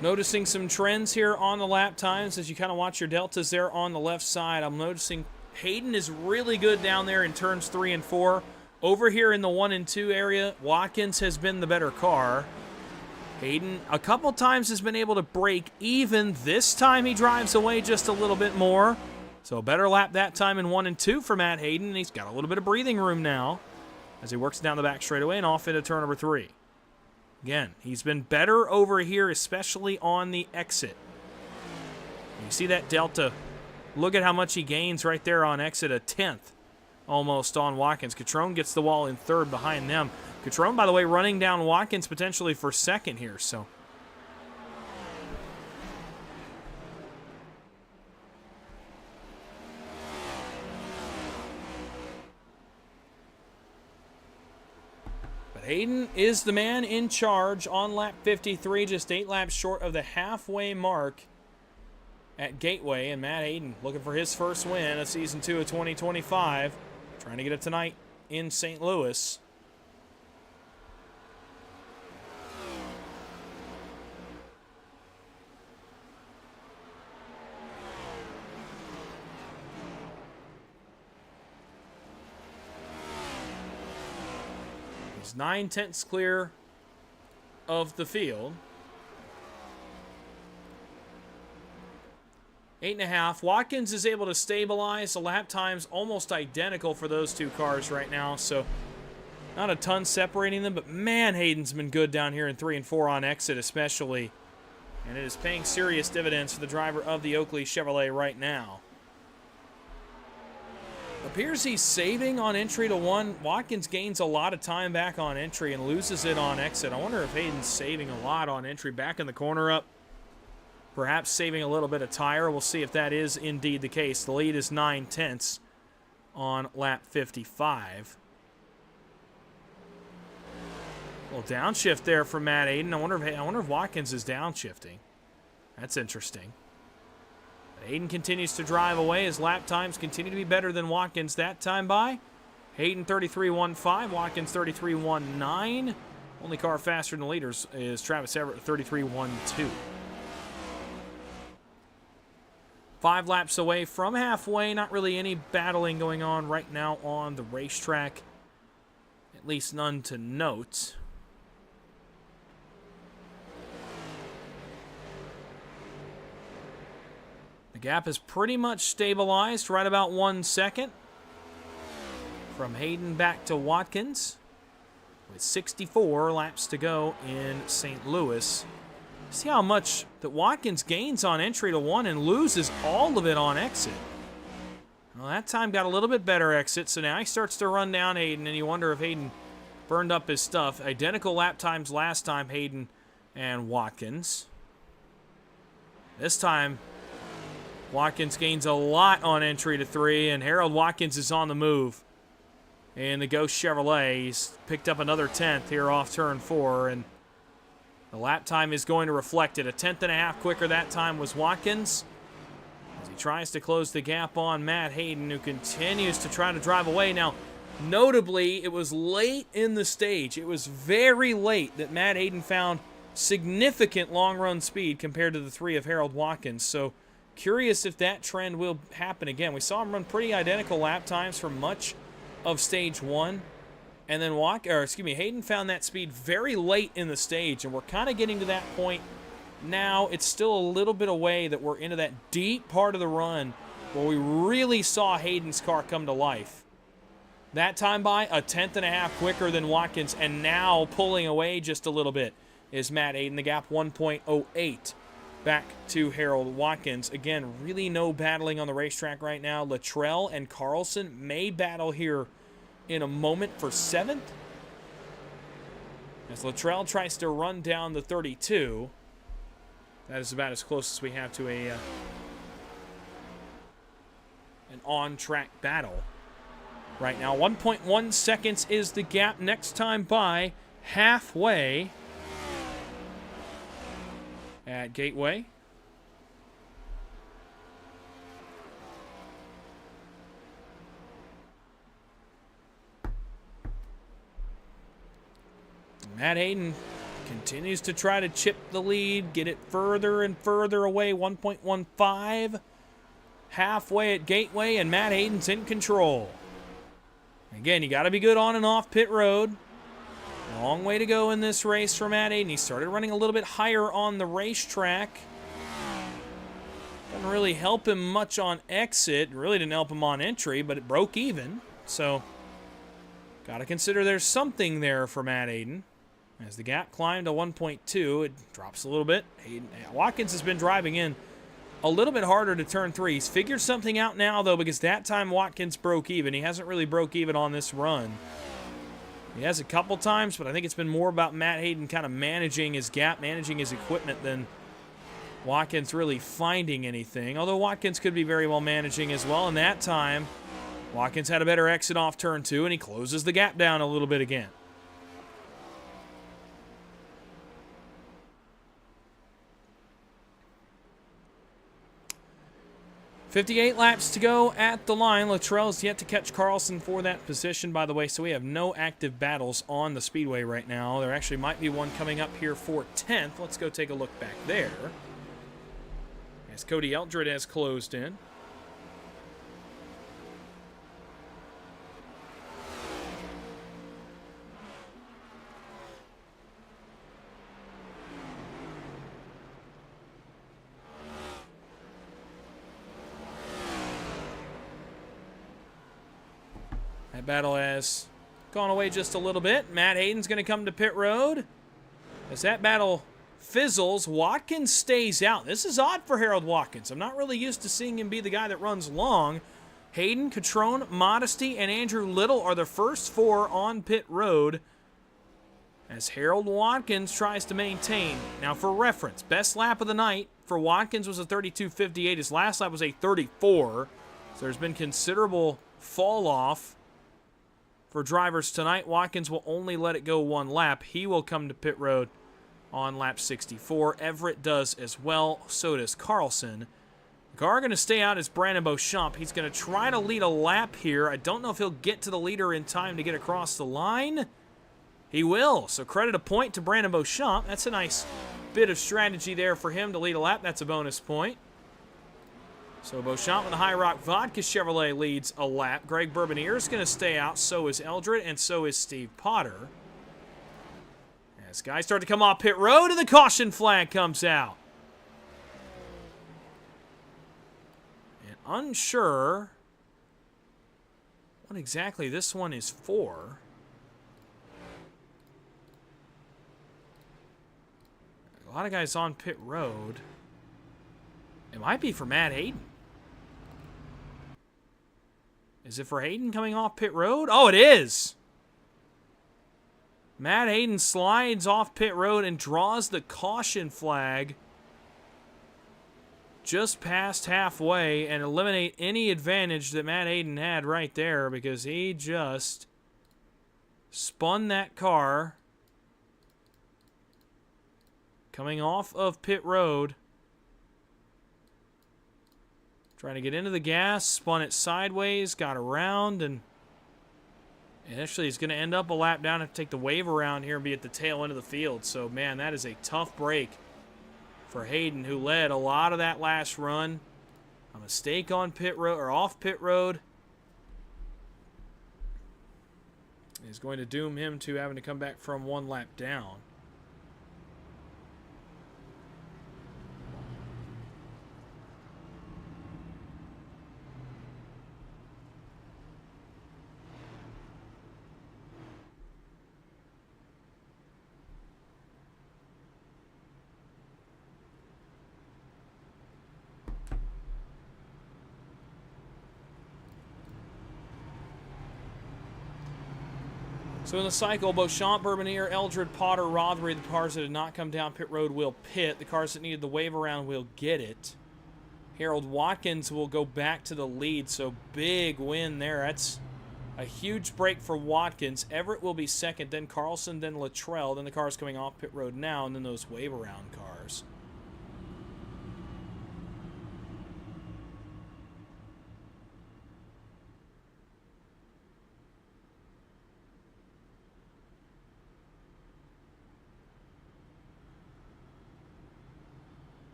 Noticing some trends here on the lap times as you kind of watch your deltas there on the left side. I'm noticing Hayden is really good down there in turns 3 and 4. Over here in the 1 and 2 area, Watkins has been the better car. Hayden a couple times has been able to break even. This time he drives away just a little bit more. So a better lap that time in 1 and 2 for Matt Hayden. And he's got a little bit of breathing room now as he works down the back straightaway and off into turn number 3. Again, he's been better over here, especially on the exit. You see that delta. Look at how much he gains right there on exit, a 10th almost on Watkins. Catrone gets the wall in third behind them. Catrone, by the way, running down Watkins potentially for second here. So Hayden is the man in charge on lap 53, just 8 laps short of the halfway mark at Gateway. And Matt Hayden looking for his first win of Season 2 of 2025. Trying to get it tonight in St. Louis. He's 9/10 clear of the field. 8.5. Watkins is able to stabilize. The lap time's almost identical for those two cars right now, so not a ton separating them, but man, Hayden's been good down here in 3 and 4 on exit especially, and it is paying serious dividends for the driver of the Oakley Chevrolet right now. Appears he's saving on entry to 1. Watkins gains a lot of time back on entry and loses it on exit. I wonder if Hayden's saving a lot on entry back in the corner up. Perhaps saving a little bit of tire. We'll see if that is indeed the case. The lead is 9/10 on lap 55. A little downshift there from Matt Hayden. I wonder if Watkins is downshifting. That's interesting. Hayden continues to drive away. His lap times continue to be better than Watkins that time by. Hayden 33.15, Watkins 33.19. Only car faster than the leaders is Travis Everett 33.12. 5 laps away from halfway. Not really any battling going on right now on the racetrack. At least none to note. The gap is pretty much stabilized, right about 1 second. From Hayden back to Watkins, with 64 laps to go in St. Louis. See how much that Watkins gains on entry to 1 and loses all of it on exit. Well, that time got a little bit better exit, so now he starts to run down Hayden, and you wonder if Hayden burned up his stuff. Identical lap times last time, Hayden and Watkins. This time, Watkins gains a lot on entry to 3, and Harold Watkins is on the move. And the Ghost Chevrolet, he's picked up another 10th here off turn 4, and the lap time is going to reflect it. A 10.5 quicker that time was Watkins, as he tries to close the gap on Matt Hayden, who continues to try to drive away. Now, notably, it was late in the stage. It was very late that Matt Hayden found significant long-run speed compared to the 3 of Harold Watkins, so curious if that trend will happen again. We saw him run pretty identical lap times for much of stage 1, and then Hayden found that speed very late in the stage, and we're kind of getting to that point now. It's still a little bit away that we're into that deep part of the run where we really saw Hayden's car come to life. That time by a 1/10.5 quicker than Watkins, and now pulling away just a little bit is Matt Aiden. The gap 1.08 back to Harold Watkins. Again, really no battling on the racetrack right now. Luttrell and Carlson may battle here in a moment for 7th. As Luttrell tries to run down the 32. That is about as close as we have to an on-track battle right now. 1.1 seconds is the gap. Next time by halfway at Gateway. Matt Hayden continues to try to chip the lead, get it further and further away. 1.15 halfway at Gateway, and Matt Hayden's in control. Again, you got to be good on and off pit road. Long way to go in this race for Matt Hayden. He started running a little bit higher on the racetrack. Doesn't really help him much on exit. Really didn't help him on entry, but it broke even. So, got to consider there's something there for Matt Hayden. As the gap climbed to 1.2, it drops a little bit. Watkins has been driving in a little bit harder to turn 3. He's figured something out now, though, because that time Watkins broke even. He hasn't really broke even on this run. He has a couple times, but I think it's been more about Matt Hayden kind of managing his gap, managing his equipment, than Watkins really finding anything. Although Watkins could be very well managing as well. And that time, Watkins had a better exit off turn 2, and he closes the gap down a little bit again. 58 laps to go at the line. Luttrell's yet to catch Carlson for that position, by the way, so we have no active battles on the speedway right now. There actually might be one coming up here for 10th. Let's go take a look back there. As Cody Eldred has closed in. That battle has gone away just a little bit. Matt Hayden's going to come to pit road. As that battle fizzles, Watkins stays out. This is odd for Harold Watkins. I'm not really used to seeing him be the guy that runs long. Hayden, Catrone, Modesty, and Andrew Little are the first 4 on pit road as Harold Watkins tries to maintain. Now, for reference, best lap of the night for Watkins was a 32.58. His last lap was a 34. So there's been considerable fall off for drivers tonight. Watkins will only let it go 1 lap. He will come to pit road on lap 64. Everett does as well. So does Carlson. The car going to stay out is Brandon Beauchamp. He's going to try to lead a lap here. I don't know if he'll get to the leader in time to get across the line. He will. So credit a point to Brandon Beauchamp. That's a nice bit of strategy there for him to lead a lap. That's a bonus point. So Beauchamp with the High Rock Vodka Chevrolet leads a lap. Greg Bourbonier is going to stay out. So is Eldred, and so is Steve Potter. As guys start to come off pit road, and the caution flag comes out. And unsure what exactly this one is for. A lot of guys on pit road. It might be for Matt Hayden. Is it for Hayden coming off pit road? Oh, it is. Matt Hayden slides off pit road and draws the caution flag just past halfway and eliminate any advantage that Matt Hayden had right there because he just spun that car coming off of pit road. Trying to get into the gas, spun it sideways, got around, and actually he's going to end up a lap down and take the wave around here and be at the tail end of the field. So, man, that is a tough break for Hayden, who led a lot of that last run. A mistake on pit road or off pit road is going to doom him to having to come back from 1 lap down. So in the cycle, Beauchamp, Bourbonnier, Eldred, Potter, Rothery, the cars that did not come down pit road will pit. The cars that needed the wave around will get it. Harold Watkins will go back to the lead, so big win there. That's a huge break for Watkins. Everett will be second, then Carlson, then Luttrell, then the cars coming off pit road now, and then those wave around cars.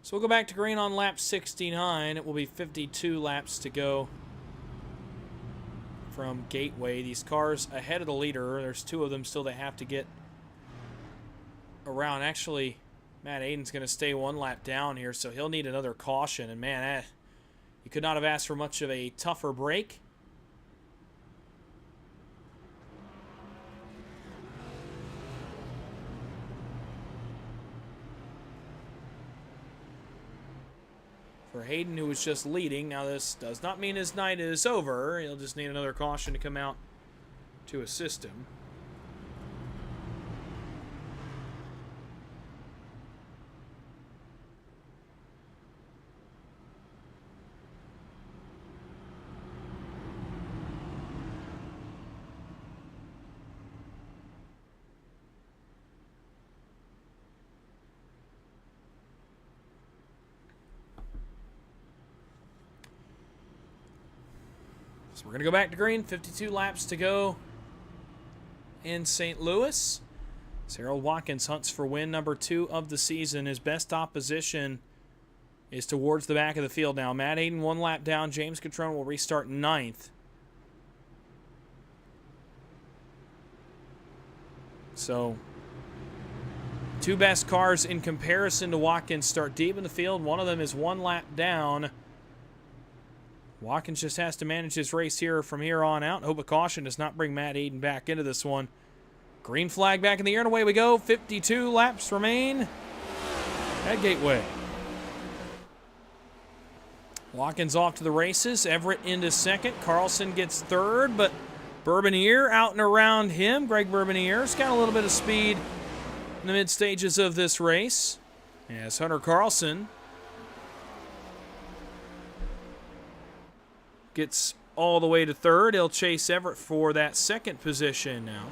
So we'll go back to green on lap 69. It will be 52 laps to go from Gateway. These cars ahead of the leader. There's two of them still that have to get around. Actually, Matt Aiden's going to stay one lap down here, so he'll need another caution. And man, you could not have asked for much of a tougher break. For Hayden, who was just leading. Now, this does not mean his night is over. He'll just need another caution to come out to assist him. So we're going to go back to green. 52 laps to go in St. Louis. So Harold Watkins hunts for win number 2 of the season. His best opposition is towards the back of the field now. Matt Aiden 1 lap down. James Catrone will restart 9th. So 2 best cars in comparison to Watkins start deep in the field. One of them is 1 lap down. Watkins just has to manage his race here from here on out. Hope a caution does not bring Matt Aiden back into this one. Green flag back in the air, and away we go. 52 laps remain at Gateway. Watkins off to the races. Everett into second. Carlson gets third, but Bourbonnier out and around him. Greg Bourbonnier's got a little bit of speed in the mid stages of this race. As Hunter Carlson gets all the way to third. He'll chase Everett for that second position now.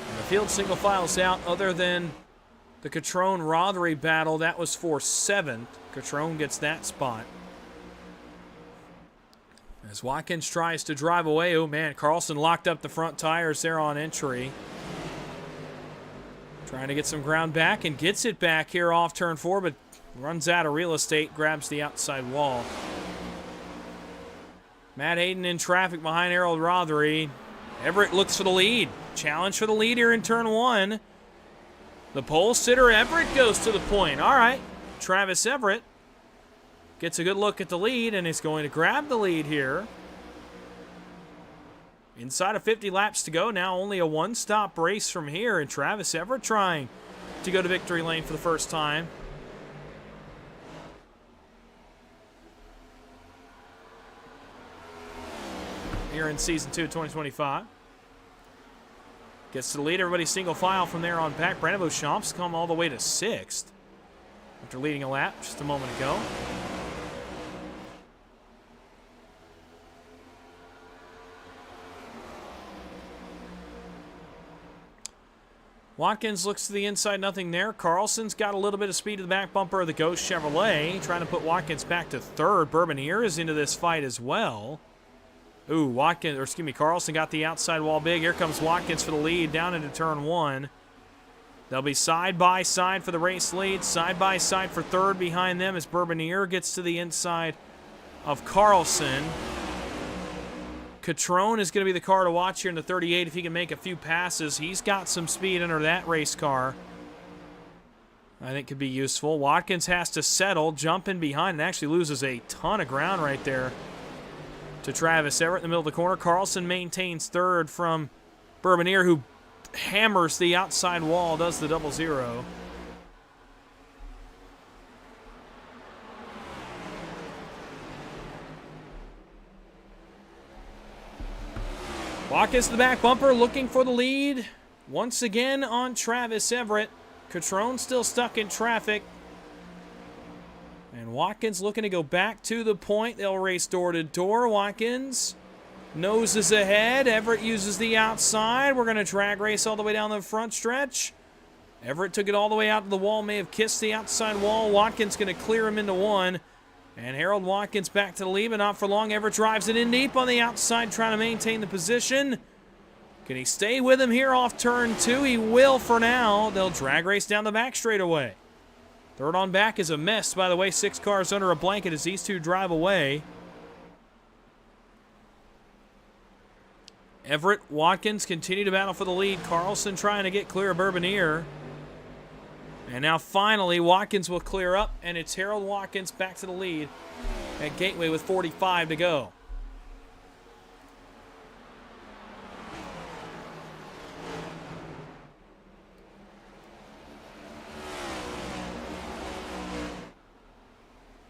And the field single files out other than the Catrone-Rothery battle. That was for 7th. Catrone gets that spot. As Watkins tries to drive away. Oh, man, Carlson locked up the front tires there on entry. Trying to get some ground back and gets it back here off turn 4, but runs out of real estate, grabs the outside wall. Matt Hayden in traffic behind Harold Rothery. Everett looks for the lead. Challenge for the lead here in turn 1. The pole sitter Everett goes to the point. All right. Travis Everett gets a good look at the lead and is going to grab the lead here. Inside of 50 laps to go now, only a 1-stop race from here, and Travis Everett trying to go to victory lane for the first time. Here in Season 2 of 2025. Gets to the lead, everybody single file from there on back. Brandon Beauchamp's come all the way to 6th after leading a lap just a moment ago. Watkins looks to the inside, nothing there. Carlson's got a little bit of speed to the back bumper of the Ghost Chevrolet, trying to put Watkins back to 3rd. Bourbonnier is into this fight as well. Ooh, Carlson got the outside wall big. Here comes Watkins for the lead down into turn 1. They'll be side by side for the race lead. Side by side for 3rd behind them as Bourbonnier gets to the inside of Carlson. Catrone is going to be the car to watch here in the 38 if he can make a few passes. He's got some speed under that race car. I think could be useful. Watkins has to settle, jump in behind, and actually loses a ton of ground right there to Travis Everett in the middle of the corner. Carlson maintains third from Bourbonier, who hammers the outside wall, does the 0-0. Watkins to the back bumper, looking for the lead. Once again on Travis Everett. Catrone still stuck in traffic. And Watkins looking to go back to the point. They'll race door to door. Watkins noses ahead. Everett uses the outside. We're going to drag race all the way down the front stretch. Everett took it all the way out to the wall. May have kissed the outside wall. Watkins going to clear him into one. And Harold Watkins back to the lead, but not for long. Everett drives it in deep on the outside, trying to maintain the position. Can he stay with him here off turn 2? He will for now. They'll drag race down the back straightaway. Third on back is a mess, by the way. 6 cars under a blanket as these two drive away. Everett, Watkins continue to battle for the lead. Carlson trying to get clear of Bourbonier. And now finally, Watkins will clear up, and it's Harold Watkins back to the lead at Gateway with 45 to go.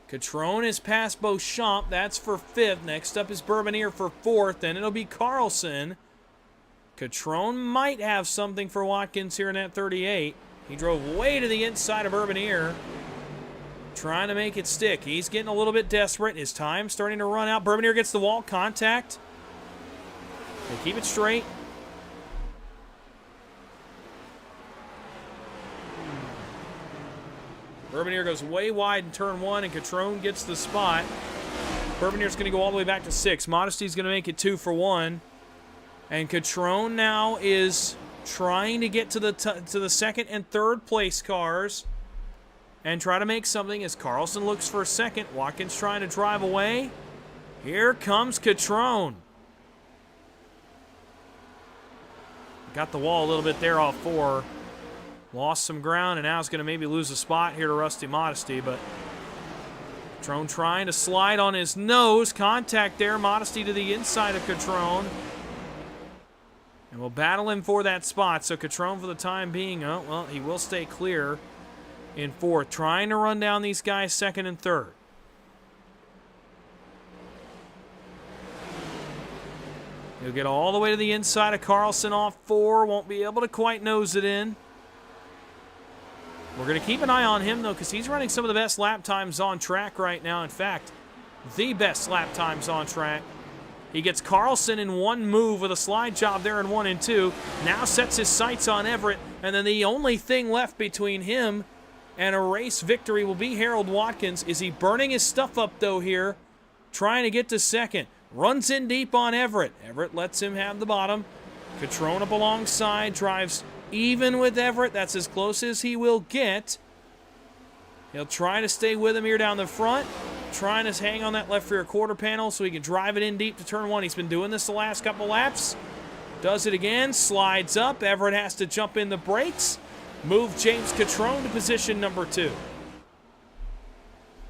Catrone is past Beauchamp. That's for 5th. Next up is Bourbonier for 4th, and it'll be Carlson. Catrone might have something for Watkins here in that 38. He drove way to the inside of Bourbonier, trying to make it stick. He's getting a little bit desperate. His time's starting to run out. Bourbonier gets the wall contact. They keep it straight. Bourbonier goes way wide in turn 1, and Catrone gets the spot. Bourbonier's going to go all the way back to 6. Modesty's going to make it 2 for 1. And Catrone now is trying to get to the second and third place cars and try to make something as Carlson looks for a second. Watkins trying to drive away. Here comes Catrone. Got the wall a little bit there off 4. Lost some ground, and now is going to maybe lose a spot here to Rusty Modesty, but Catrone trying to slide on his nose. Contact there. Modesty to the inside of Catrone. And we'll battle him for that spot. So Catrone for the time being, well, he will stay clear in 4th. Trying to run down these guys 2nd and 3rd. He'll get all the way to the inside of Carlson off 4. Won't be able to quite nose it in. We're going to keep an eye on him, though, because he's running some of the best lap times on track right now. In fact, the best lap times on track. He gets Carlson in one move with a slide job there in 1 and 2. Now sets his sights on Everett. And then the only thing left between him and a race victory will be Harold Watkins. Is he burning his stuff up, though, here? Trying to get to 2nd. Runs in deep on Everett. Everett lets him have the bottom. Catrone up alongside. Drives even with Everett. That's as close as he will get. He'll try to stay with him here down the front. Trying to hang on that left rear quarter panel so he can drive it in deep to turn 1. He's been doing this the last couple laps. Does it again. Slides up. Everett has to jump in the brakes. Move James Catrone to position number 2.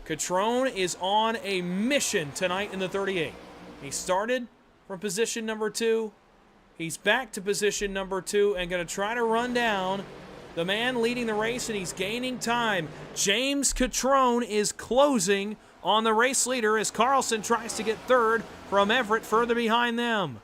Catrone is on a mission tonight in the 38. He started from position number 2. He's back to position number 2 and going to try to run down the man leading the race, and he's gaining time. James Catrone is closing on the race leader as Carlson tries to get 3rd from Everett further behind them.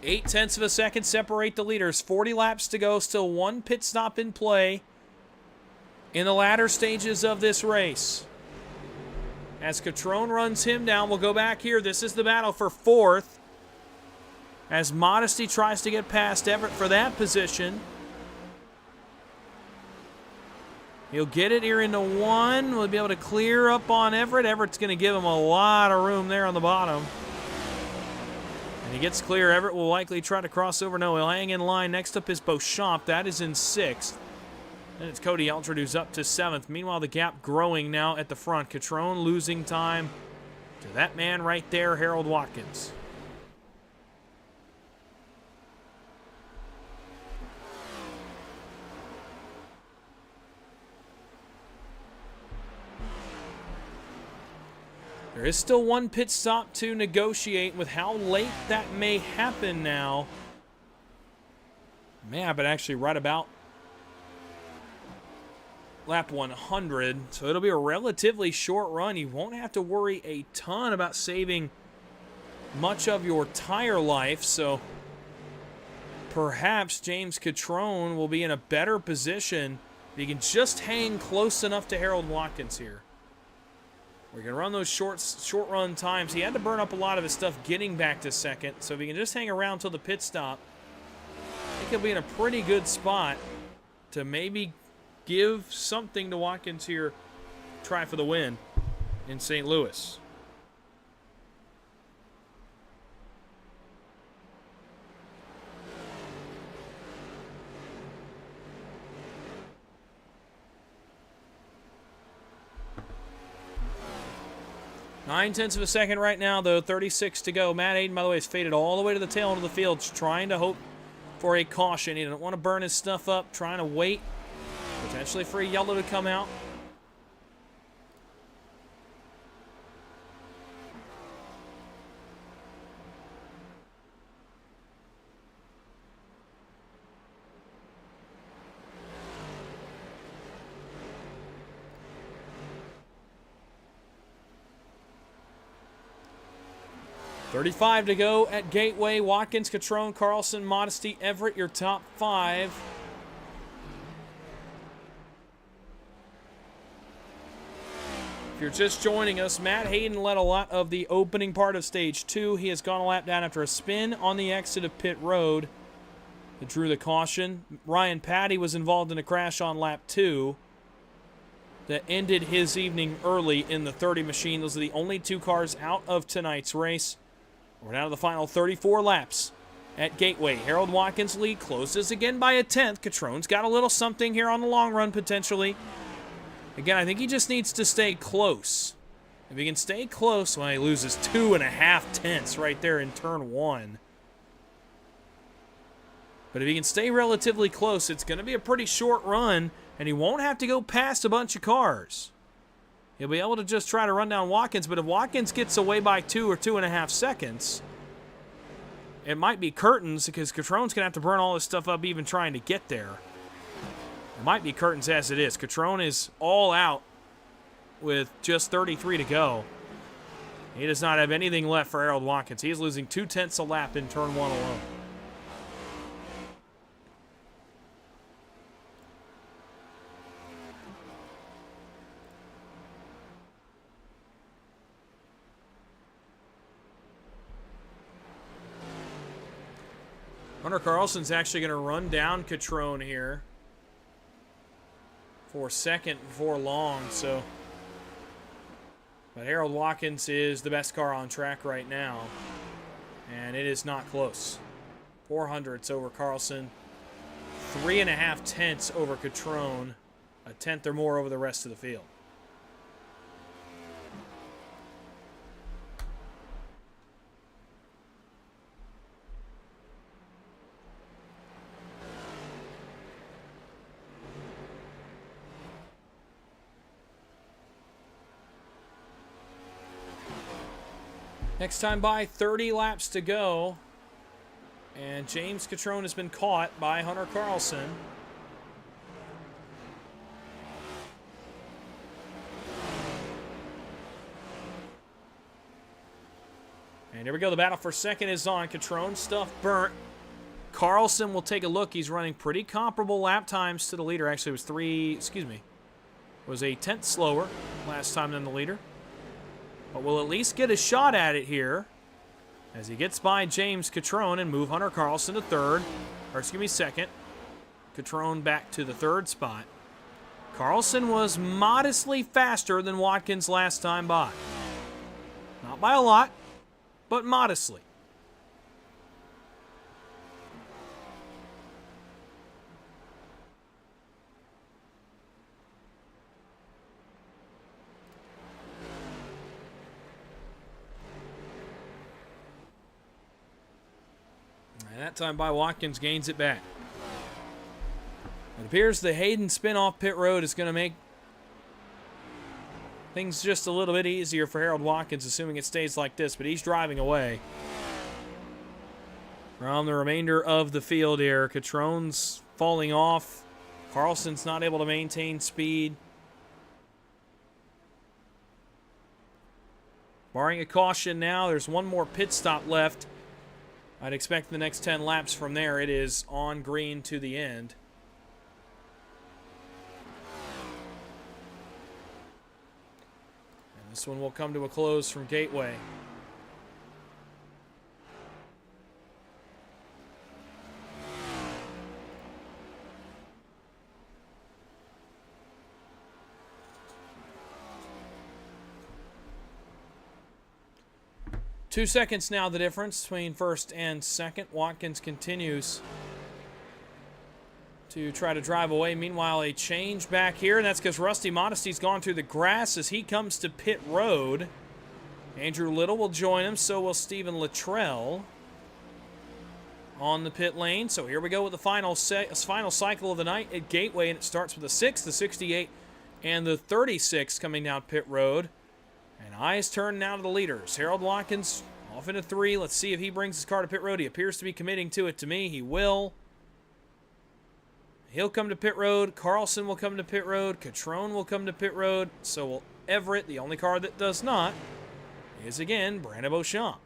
.8 of a second separate the leaders. 40 laps to go. Still 1 pit stop in play in the latter stages of this race. As Catrone runs him down, we'll go back here. This is the battle for 4th. As Modesty tries to get past Everett for that position. He'll get it here into 1. We'll be able to clear up on Everett. Everett's going to give him a lot of room there on the bottom. He gets clear. Everett will likely try to cross over. No, he'll hang in line. Next up is Beauchamp. That is in 6th. And it's Cody Eldred who's up to 7th. Meanwhile, the gap growing now at the front. Catrone losing time to that man right there, Harold Watkins. There is still one pit stop to negotiate. With how late that may happen now, may happen actually right about lap 100, so it'll be a relatively short run. You won't have to worry a ton about saving much of your tire life, so perhaps James Catrone will be in a better position if he can just hang close enough to Harold Watkins here. We're going to run those short run times. He had to burn up a lot of his stuff getting back to second, so if he can just hang around till the pit stop, I think he'll be in a pretty good spot to maybe give something to Watkins here, try for the win in St. Louis. Nine-tenths of a second right now, though. 36 to go. Matt Hayden, by the way, has faded all the way to the tail end of the field, trying to hope for a caution. He doesn't want to burn his stuff up, trying to wait, potentially for a yellow to come out. .35 to go at Gateway. Watkins, Catrone, Carlson, Modesty, Everett, your top 5. If you're just joining us, Matt Hayden led a lot of the opening part of Stage 2. He has gone a lap down after a spin on the exit of pit road that drew the caution. Ryan Patty was involved in a crash on lap 2 that ended his evening early in the 30 machine. Those are the only 2 cars out of tonight's race. We're down to the final 34 laps at Gateway. Harold Watkins' lead closes again by a 10th. Catrone's got a little something here on the long run, potentially. Again, I think he just needs to stay close. If he can stay close, well, he loses 2.5 tenths right there in turn 1. But if he can stay relatively close, it's going to be a pretty short run, and he won't have to go past a bunch of cars. He'll be able to just try to run down Watkins, but if Watkins gets away by 2 or 2.5 seconds, it might be curtains, because Catrone's going to have to burn all this stuff up even trying to get there. It might be curtains as it is. Catrone is all out with just 33 to go. He does not have anything left for Harold Watkins. He is losing 2 tenths a lap in turn 1 alone. Hunter Carlson's actually going to run down Catrone here for second before long, so. But Harold Watkins is the best car on track right now, and it is not close. 400ths over Carlson, 3.5 tenths over Catrone, a tenth or more over the rest of the field. Next time by, 30 laps to go. And James Catrone has been caught by Hunter Carlson. And here we go. The battle for second is on. Catrone stuff burnt. Carlson will take a look. He's running pretty comparable lap times to the leader. Actually, it was a tenth slower last time than the leader. But we'll at least get a shot at it here as he gets by James Catrone and move Hunter Carlson to second. Catrone back to the 3rd spot. Carlson was modestly faster than Watkins last time by. Not by a lot, but modestly. That time by Watkins gains it back. It appears the Hayden spin off pit road is going to make things just a little bit easier for Harold Watkins, assuming it stays like this, but he's driving away from the remainder of the field here. Catrone's falling off. Carlson's not able to maintain speed. Barring a caution now, there's one more pit stop left. I'd expect the next 10 laps from there. It is on green to the end. And this one will come to a close from Gateway. Two seconds now, the difference between first and second. Watkins continues to try to drive away. Meanwhile, a change back here, and that's because Rusty Modesty's gone through the grass as he comes to pit road. Andrew Little will join him, so will Stephen Luttrell on the pit lane. So here we go with the final cycle of the night at Gateway, and it starts with the 6, the 68, and the 36 coming down pit road. And eyes turn now to the leaders. Harold Watkins off into 3. Let's see if he brings his car to pit road. He appears to be committing to it to me. He will. He'll come to pit road. Carlson will come to pit road. Catrone will come to pit road. So will Everett. The only car that does not is, again, Brandon Beauchamp.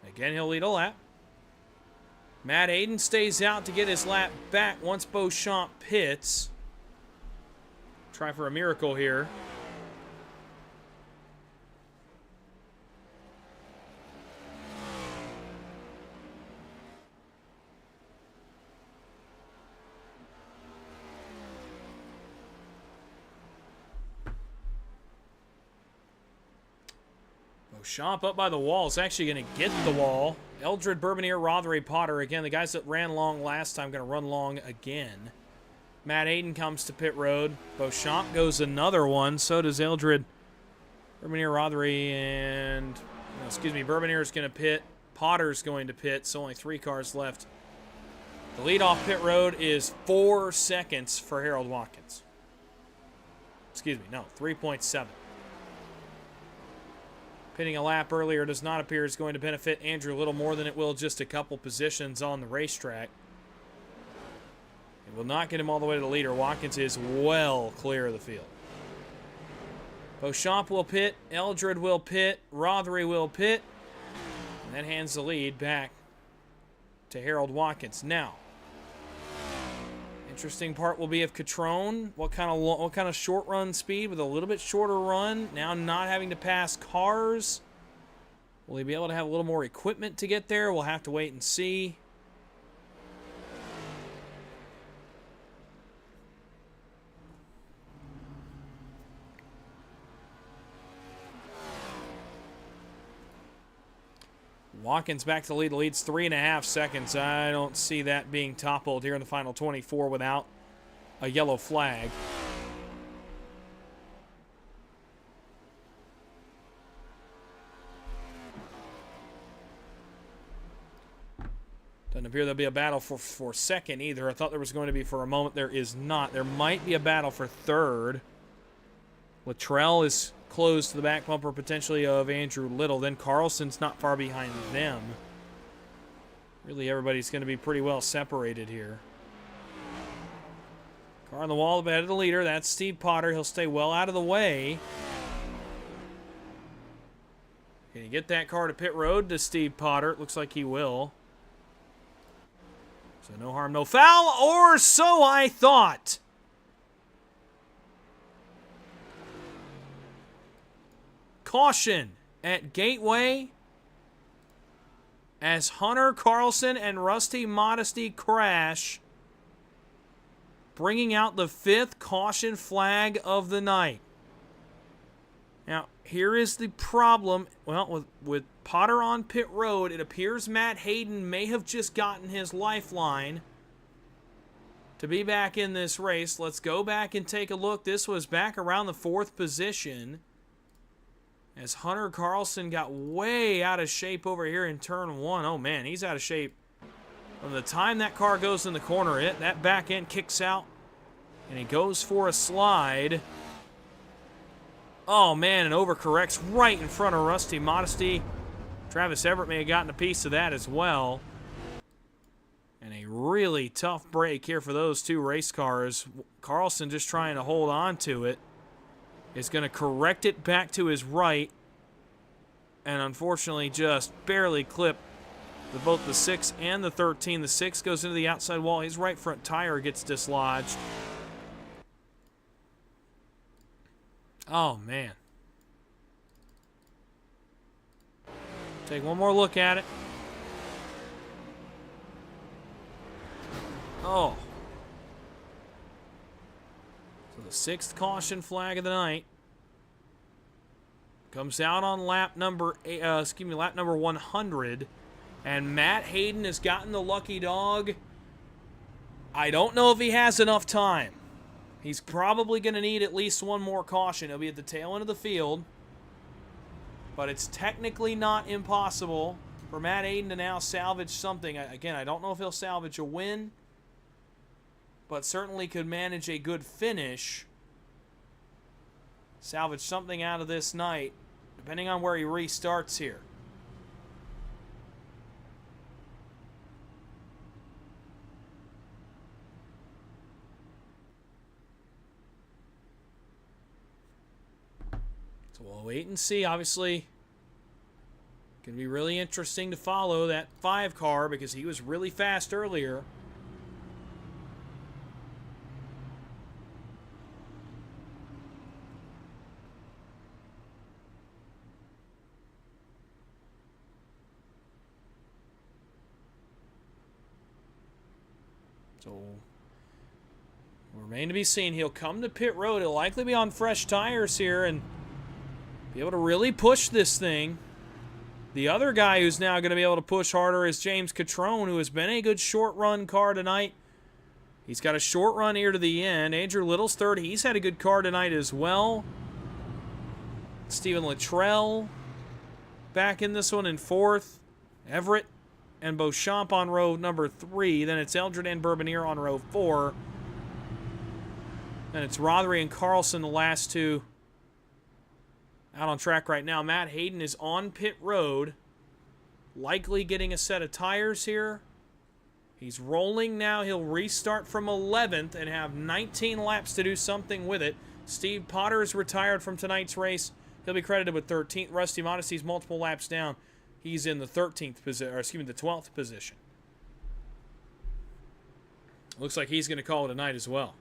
Again, he'll lead a lap. Matt Aiden stays out to get his lap back once Beauchamp pits. Try for a miracle here. Beauchamp up by the wall. Is actually going to get the wall. Eldred, Bourbonier, Rothery, Potter. Again, the guys that ran long last time going to run long again. Matt Aiden comes to pit road. Beauchamp goes another one. So does Eldred, Bourbonier, Rothery, and... Bourbonier is going to pit. Potter's going to pit. So only 3 cars left. The lead off pit road is 4 seconds for Harold Watkins. 3.7. Pitting a lap earlier does not appear is going to benefit Andrew Little more than it will just a couple positions on the racetrack. It will not get him all the way to the leader. Watkins is well clear of the field. Beauchamp will pit. Eldred will pit. Rothery will pit. And that hands the lead back to Harold Watkins. Now, interesting part will be if Catrone, what kind of short run speed with a little bit shorter run, now not having to pass cars. Will he be able to have a little more equipment to get there? We'll have to wait and see. Watkins back to the lead. The lead's 3.5 seconds. I don't see that being toppled here in the final 24 without a yellow flag. Doesn't appear there'll be a battle for second either. I thought there was going to be for a moment. There is not. There might be a battle for third. Luttrell is close to the back bumper potentially of Andrew Little. Then Carlson's not far behind them. Really, everybody's going to be pretty well separated here. Car on the wall ahead of the leader. That's Steve Potter. He'll stay well out of the way. Can he get that car to pit road to Steve Potter? It looks like he will. So no harm, no foul, or so I thought. Caution at Gateway as Hunter Carlson and Rusty Modesty crash, bringing out the 5th caution flag of the night. Now, here is the problem. Well, with Potter on pit road, it appears Matt Hayden may have just gotten his lifeline to be back in this race. Let's go back and take a look. This was back around the 4th position. as Hunter Carlson got way out of shape over here in turn 1. Oh, man, he's out of shape. From the time that car goes in the corner, that back end kicks out, and he goes for a slide. Oh, man, and overcorrects right in front of Rusty Modesty. Travis Everett may have gotten a piece of that as well. And a really tough break here for those two race cars. Carlson just trying to hold on to it. Is going to correct it back to his right. And unfortunately just barely clip both the 6 and the 13. The 6 goes into the outside wall. His right front tire gets dislodged. Oh, man. Take one more look at it. Oh. So the 6th caution flag of the night comes out on lap number 100, and Matt Hayden has gotten the lucky dog. I don't know if he has enough time. He's probably going to need at least one more caution. He'll be at the tail end of the field. But it's technically not impossible for Matt Hayden to now salvage something. Again, I don't know if he'll salvage a win, but certainly could manage a good finish. Salvage something out of this night, depending on where he restarts here. So we'll wait and see. Obviously, going to be really interesting to follow that 5 car because he was really fast earlier. So, remain to be seen. He'll come to pit road. He'll likely be on fresh tires here and be able to really push this thing. The other guy who's now going to be able to push harder is James Catrone, who has been a good short-run car tonight. He's got a short run here to the end. Andrew Little's third. He's had a good car tonight as well. Stephen Luttrell back in this one in 4th. Everett and Beauchamp on row number 3. Then it's Eldred and Bourbonnier on row 4. Then it's Rothery and Carlson, the last two out on track right now. Matt Hayden is on pit road, likely getting a set of tires here. He's rolling now. He'll restart from 11th and have 19 laps to do something with it. Steve Potter is retired from tonight's race. He'll be credited with 13th. Rusty Modesty's multiple laps down. He's in the 13th position, or excuse me, the 12th position. Looks like he's going to call it a night as well.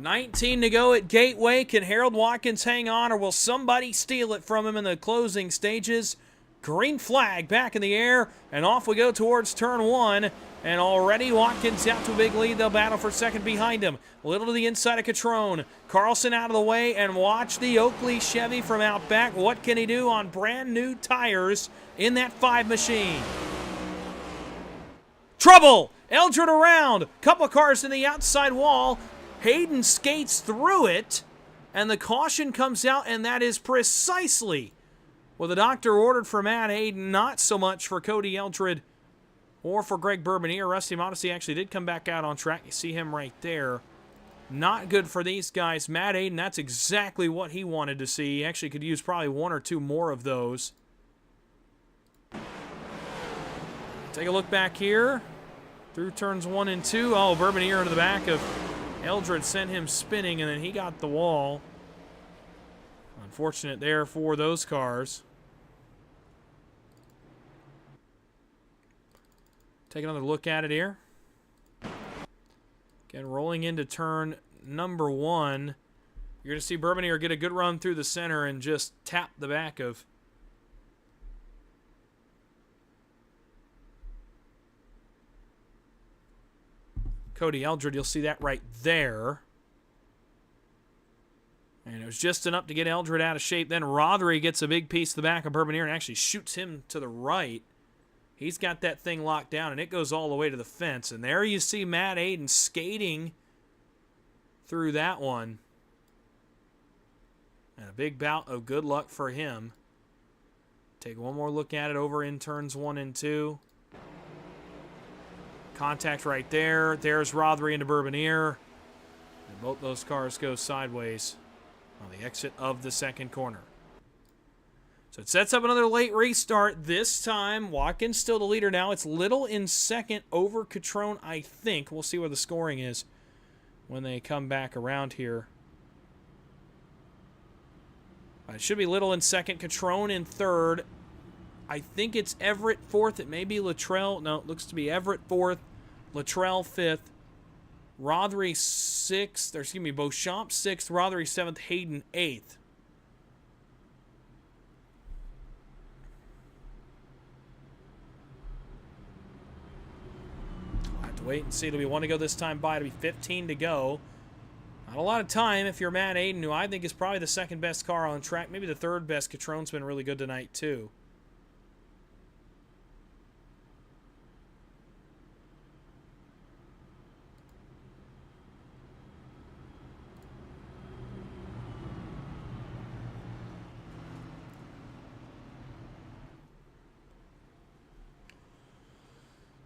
$19 to go at Gateway. Can Harold Watkins hang on, or will somebody steal it from him in the closing stages? Green flag back in the air, and off we go towards turn 1. And already Watkins out to a big lead. They'll battle for second behind him. A little to the inside of Catrone. Carlson out of the way, and watch the Oakley Chevy from out back. What can he do on brand new tires in that 5 machine? Trouble! Eldred around. Couple of cars in the outside wall. Hayden skates through it, and the caution comes out, and that is precisely what the doctor ordered for Matt Hayden, not so much for Cody Eldred or for Greg Bourbonnier. Rusty Modesty actually did come back out on track. You see him right there. Not good for these guys. Matt Hayden, that's exactly what he wanted to see. He actually could use probably 1 or 2 more of those. Take a look back here. Through turns 1 and 2. Oh, Bourbonnier into the back of Eldred, sent him spinning, and then he got the wall. Unfortunate there for those cars. Take another look at it here. Again, rolling into turn number 1. You're going to see Bourbonnier get a good run through the center and just tap the back of Cody Eldred. You'll see that right there. And it was just enough to get Eldred out of shape. Then Rothery gets a big piece of the back of Bourbonnier and actually shoots him to the right. He's got that thing locked down, and it goes all the way to the fence. And there you see Matt Hayden skating through that one. And a big bout of good luck for him. Take one more look at it over in turns 1 and 2. Contact right there. There's Rothery into Bourbonniere. And both those cars go sideways on the exit of the second corner. So it sets up another late restart. This time, Watkins still the leader now. It's Little in second over Catrone, I think. We'll see where the scoring is when they come back around here. It should be Little in second, Catrone in third. I think it's Everett fourth. It may be Luttrell. No, it looks to be Everett fourth, Luttrell fifth, Rothery sixth, or excuse me, Beauchamp sixth, Rothery seventh, Hayden eighth. I'll have to wait and see. It'll be one to go this time by. It'll be 15 to go. Not a lot of time if you're Matt Hayden, who I think is probably the second best car on track. Maybe the third best. Catrone's been really good tonight, too.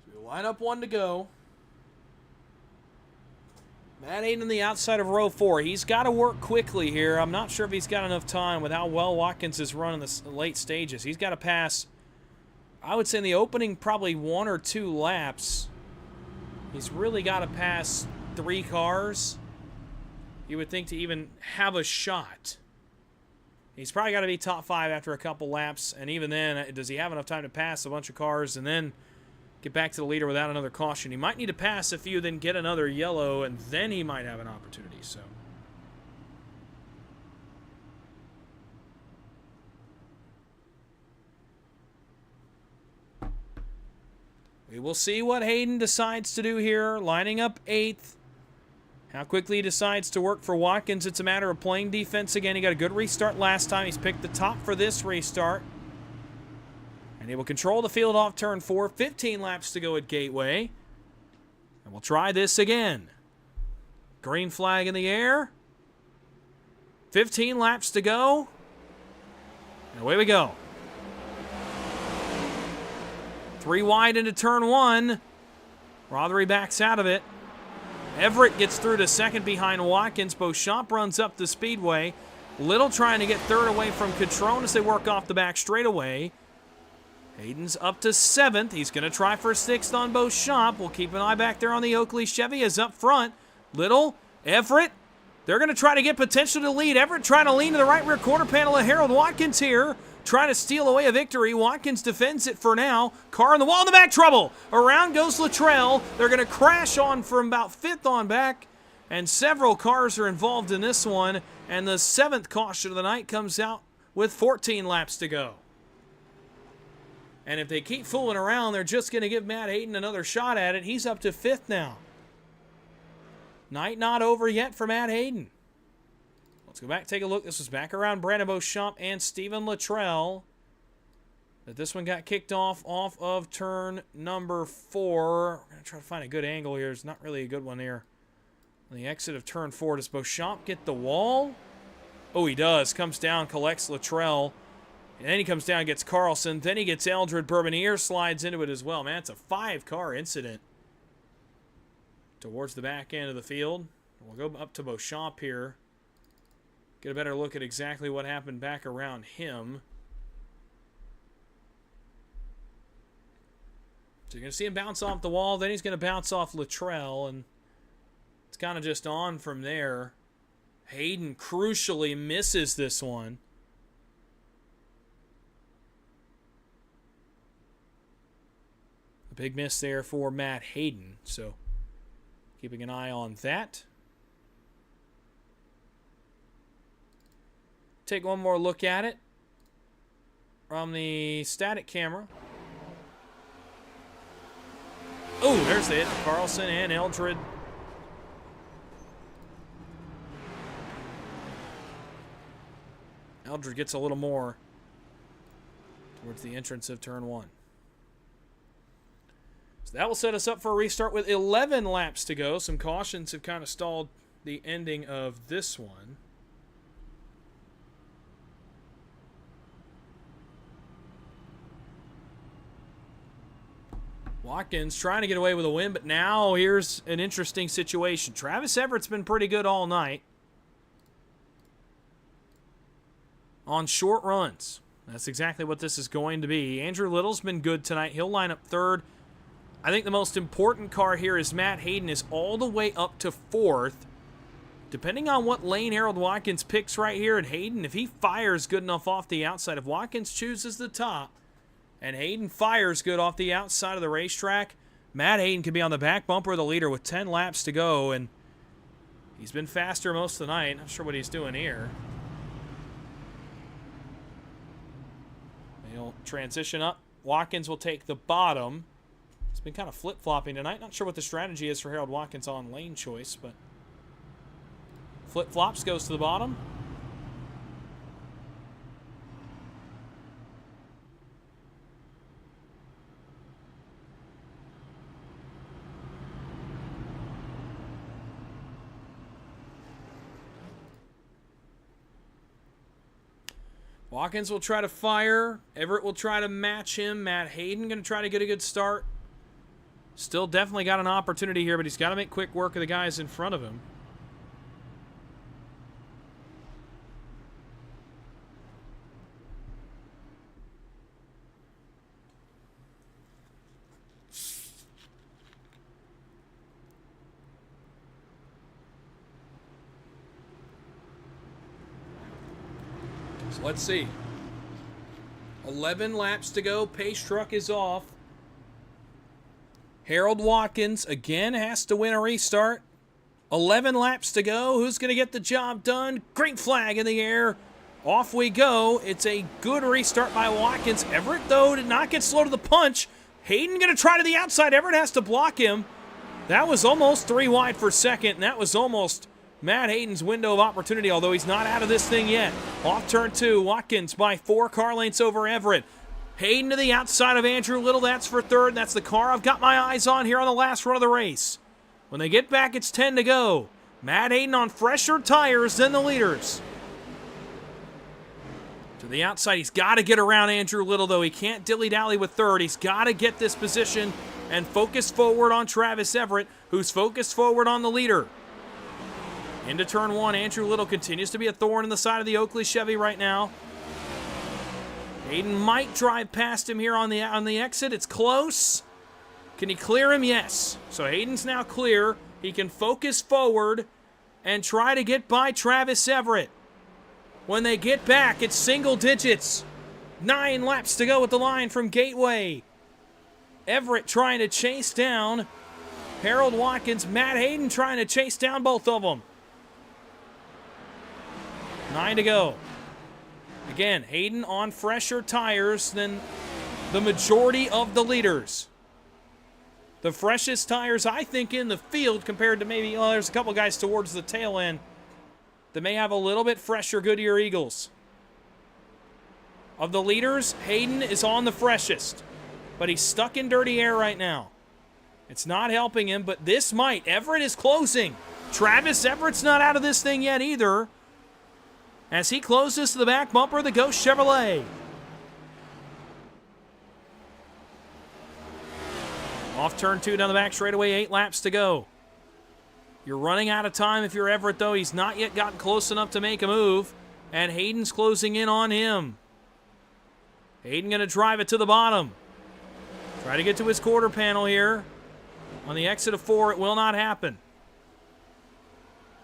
So we line up one to go. Matt Hayden on the outside of row 4. He's got to work quickly here. I'm not sure if he's got enough time with how well Watkins is running the late stages. He's got to pass, I would say in the opening, probably 1 or 2 laps. He's really got to pass 3 cars, you would think, to even have a shot. He's probably got to be top 5 after a couple laps, and even then, does he have enough time to pass a bunch of cars and then get back to the leader without another caution? He might need to pass a few, then get another yellow, and then he might have an opportunity. So we will see what Hayden decides to do here, lining up 8th. How quickly he decides to work for Watkins, it's a matter of playing defense again. He got a good restart last time. He's picked the top for this restart. And he will control the field off turn 4. 15 laps to go at Gateway. And we'll try this again. Green flag in the air. 15 laps to go. And away we go. 3 wide into turn 1. Rothery backs out of it. Everett gets through to second behind Watkins. Beauchamp runs up the speedway. Little trying to get third away from Catrone as they work off the back straightaway. Hayden's up to 7th. He's going to try for 6th on Beauchamp. We'll keep an eye back there on the Oakley Chevy as up front. Little, Everett, they're going to try to get potential to lead. Everett trying to lean to the right rear quarter panel of Harold Watkins here. Trying to steal away a victory. Watkins defends it for now. Car on the wall in the back, trouble. Around goes Luttrell. They're going to crash on from about 5th on back. And several cars are involved in this one. And the 7th caution of the night comes out with 14 laps to go. And if they keep fooling around, they're just going to give Matt Hayden another shot at it. He's up to 5th now. Night not over yet for Matt Hayden. Let's go back, take a look. This was back around Brandon Beauchamp and Stephen Luttrell. But this one got kicked off of turn number 4. We're going to try to find a good angle here. It's not really a good one here. On the exit of turn 4, does Beauchamp get the wall? Oh, he does. Comes down, collects Luttrell. And then he comes down, gets Carlson. Then he gets Eldred. Bourbonniere slides into it as well. Man, it's a 5-car incident towards the back end of the field. We'll go up to Beauchamp here. Get a better look at exactly what happened back around him. So you're going to see him bounce off the wall. Then he's going to bounce off Luttrell. And it's kind of just on from there. Hayden crucially misses this one. A big miss there for Matt Hayden. So keeping an eye on that. Take one more look at it from the static camera. Oh, there's it. Carlson and Eldred. Eldred gets a little more towards the entrance of turn 1. So that will set us up for a restart with 11 laps to go. Some cautions have kind of stalled the ending of this one. Watkins trying to get away with a win, but now here's an interesting situation. Travis Everett's been pretty good all night on short runs. That's exactly what this is going to be. Andrew Little's been good tonight. He'll line up third. I think the most important car here is Matt Hayden is all the way up to fourth. Depending on what lane Harold Watkins picks right here, and Hayden, if he fires good enough off the outside, if Watkins chooses the top, and Hayden fires good off the outside of the racetrack, Matt Hayden could be on the back bumper of the leader with 10 laps to go, and he's been faster most of the night. Not sure what he's doing here. He'll transition up. Watkins will take the bottom. He's been kind of flip-flopping tonight. Not sure what the strategy is for Harold Watkins on lane choice, but flip-flops, goes to the bottom. Watkins will try to fire. Everett will try to match him. Matt Hayden going to try to get a good start. Still definitely got an opportunity here, but he's got to make quick work of the guys in front of him. So let's see. 11 laps to go. Pace truck is off. Harold Watkins again has to win a restart. 11 laps to go. Who's going to get the job done? Green flag in the air. Off we go. It's a good restart by Watkins. Everett, though, did not get slow to the punch. Hayden going to try to the outside. Everett has to block him. That was almost 3 wide for second, and that was almost Matt Hayden's window of opportunity, although he's not out of this thing yet. Off turn 2, Watkins by 4 car lengths over Everett. Hayden to the outside of Andrew Little. That's for third. That's the car I've got my eyes on here on the last run of the race. When they get back, it's 10 to go. Matt Hayden on fresher tires than the leaders. To the outside, he's got to get around Andrew Little, though. He can't dilly-dally with third. He's got to get this position and focus forward on Travis Everett, who's focused forward on the leader. Into turn 1, Andrew Little continues to be a thorn in the side of the Oakley Chevy right now. Hayden might drive past him here on the exit. It's close. Can he clear him? Yes. So Hayden's now clear. He can focus forward and try to get by Travis Everett. When they get back, it's single digits. 9 laps to go at the line from Gateway. Everett trying to chase down Harold Watkins. Matt Hayden trying to chase down both of them. 9 to go. Again, Hayden on fresher tires than the majority of the leaders. The freshest tires, I think, in the field compared to maybe, well, there's a couple guys towards the tail end that may have a little bit fresher Goodyear Eagles. Of the leaders, Hayden is on the freshest, but he's stuck in dirty air right now. It's not helping him, but this might. Everett is closing. Travis Everett's not out of this thing yet either, as he closes to the back bumper of the Ghost Chevrolet. Off turn 2 down the back straightaway, 8 laps to go. You're running out of time if you're Everett, though. He's not yet gotten close enough to make a move, and Hayden's closing in on him. Hayden going to drive it to the bottom. Try to get to his quarter panel here. On the exit of 4, it will not happen.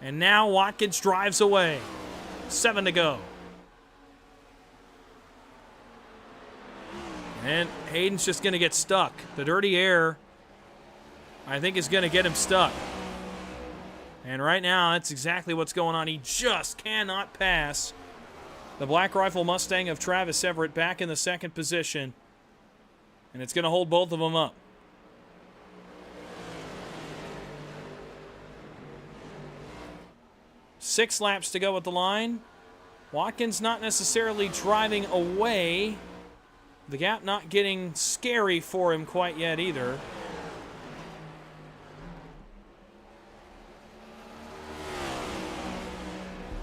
And now Watkins drives away. 7 to go. And Hayden's just going to get stuck. The dirty air, I think, is going to get him stuck. And right now, that's exactly what's going on. He just cannot pass the Black Rifle Mustang of Travis Everett back in the second position. And it's going to hold both of them up. Six laps to go at the line. Watkins not necessarily driving away. The gap not getting scary for him quite yet either.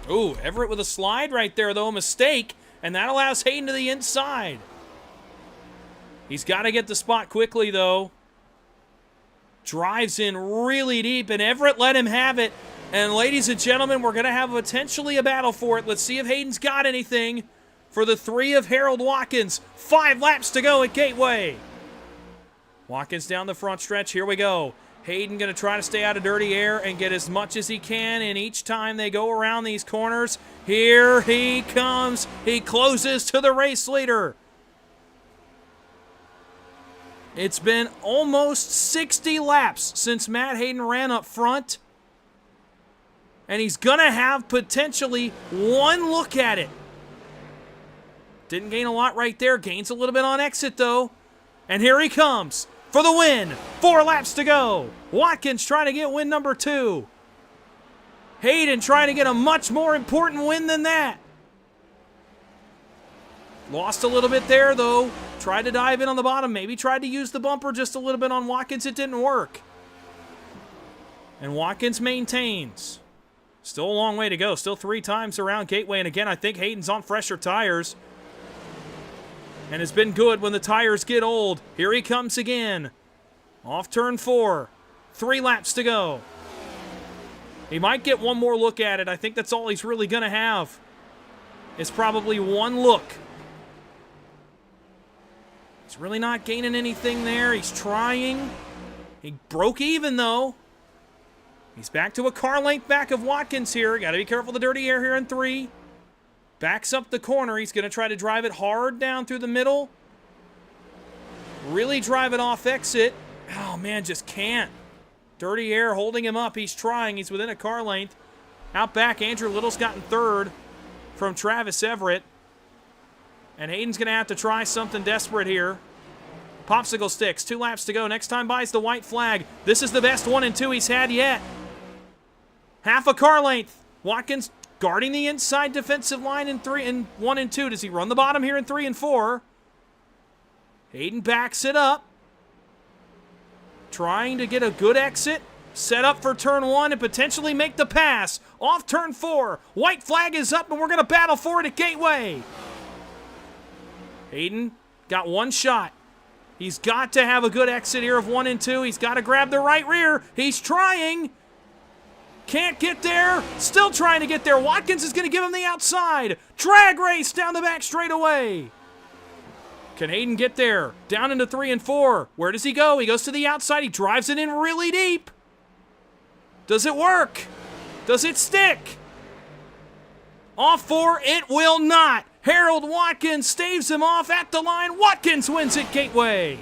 Ooh, Everett with a slide right there, though. A mistake, and that allows Hayden to the inside. He's got to get the spot quickly, though. Drives in really deep, and Everett let him have it. And ladies and gentlemen, we're going to have potentially a battle for it. Let's see if Hayden's got anything for the 3 of Harold Watkins. 5 laps to go at Gateway. Watkins down the front stretch. Here we go. Hayden going to try to stay out of dirty air and get as much as he can. And each time they go around these corners, here he comes. He closes to the race leader. It's been almost 60 laps since Matt Hayden ran up front. And he's going to have potentially one look at it. Didn't gain a lot right there. Gains a little bit on exit, though. And here he comes for the win. 4 laps to go. Watkins trying to get win number 2. Hayden trying to get a much more important win than that. Lost a little bit there, though. Tried to dive in on the bottom. Maybe tried to use the bumper just a little bit on Watkins. It didn't work. And Watkins maintains. Still a long way to go. Still 3 times around Gateway. And again, I think Hayden's on fresher tires. And it's been good when the tires get old. Here he comes again. Off turn 4. 3 laps to go. He might get one more look at it. I think that's all he's really going to have. It's probably one look. He's really not gaining anything there. He's trying. He broke even, though. He's back to a car length back of Watkins here. Got to be careful of the dirty air here in 3. Backs up the corner. He's going to try to drive it hard down through the middle. Really drive it off exit. Oh, man, just can't. Dirty air holding him up. He's trying. He's within a car length. Out back, Andrew Little's gotten 3rd from Travis Everett. And Hayden's going to have to try something desperate here. Popsicle sticks. 2 laps to go. Next time buys the white flag. This is the best 1 and 2 he's had yet. Half a car length. Watkins guarding the inside defensive line in 1 and 2. Does he run the bottom here in 3 and 4? Hayden backs it up. Trying to get a good exit. Set up for turn 1 and potentially make the pass. Off turn 4. White flag is up and we're going to battle for it at Gateway. Hayden got 1 shot. He's got to have a good exit here of 1 and 2. He's got to grab the right rear. He's trying. Can't get there. Still trying to get there. Watkins is going to give him the outside. Drag race down the back straightaway. Can Hayden get there? Down into 3 and 4. Where does he go? He goes to the outside. He drives it in really deep. Does it work? Does it stick? Off 4, it will not. Harold Watkins staves him off at the line. Watkins wins at Gateway.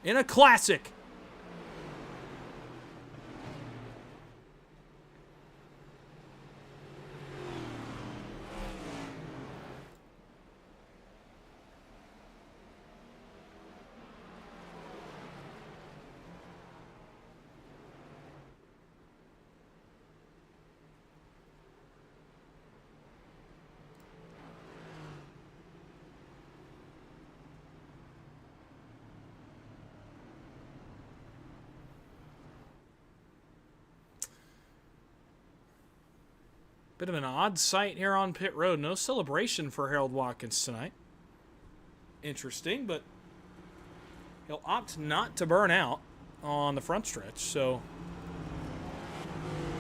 In a classic. Bit of an odd sight here on pit road. No celebration for Harold Watkins tonight. Interesting, but he'll opt not to burn out on the front stretch. So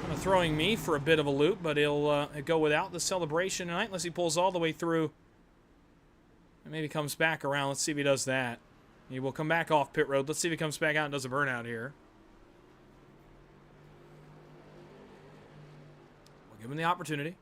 kind of throwing me for a bit of a loop, but he'll go without the celebration tonight unless he pulls all the way through and maybe comes back around. Let's see if he does that. He will come back off pit road. Let's see if he comes back out and does a burnout here. Give him the opportunity.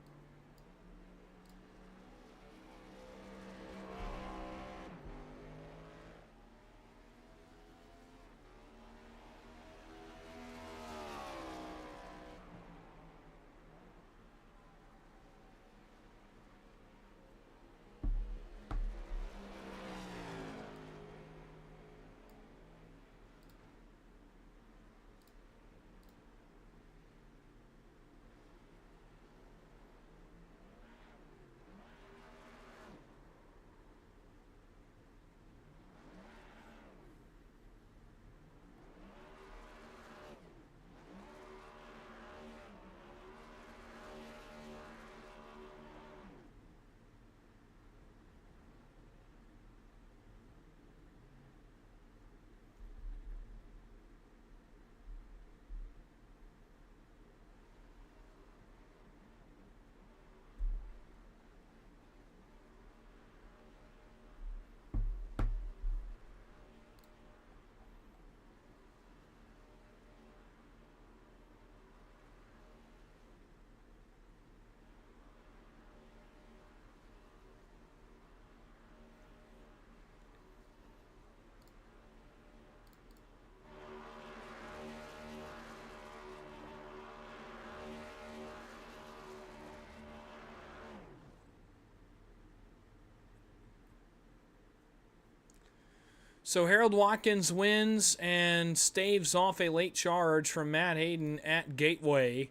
So Harold Watkins wins and staves off a late charge from Matt Hayden at Gateway.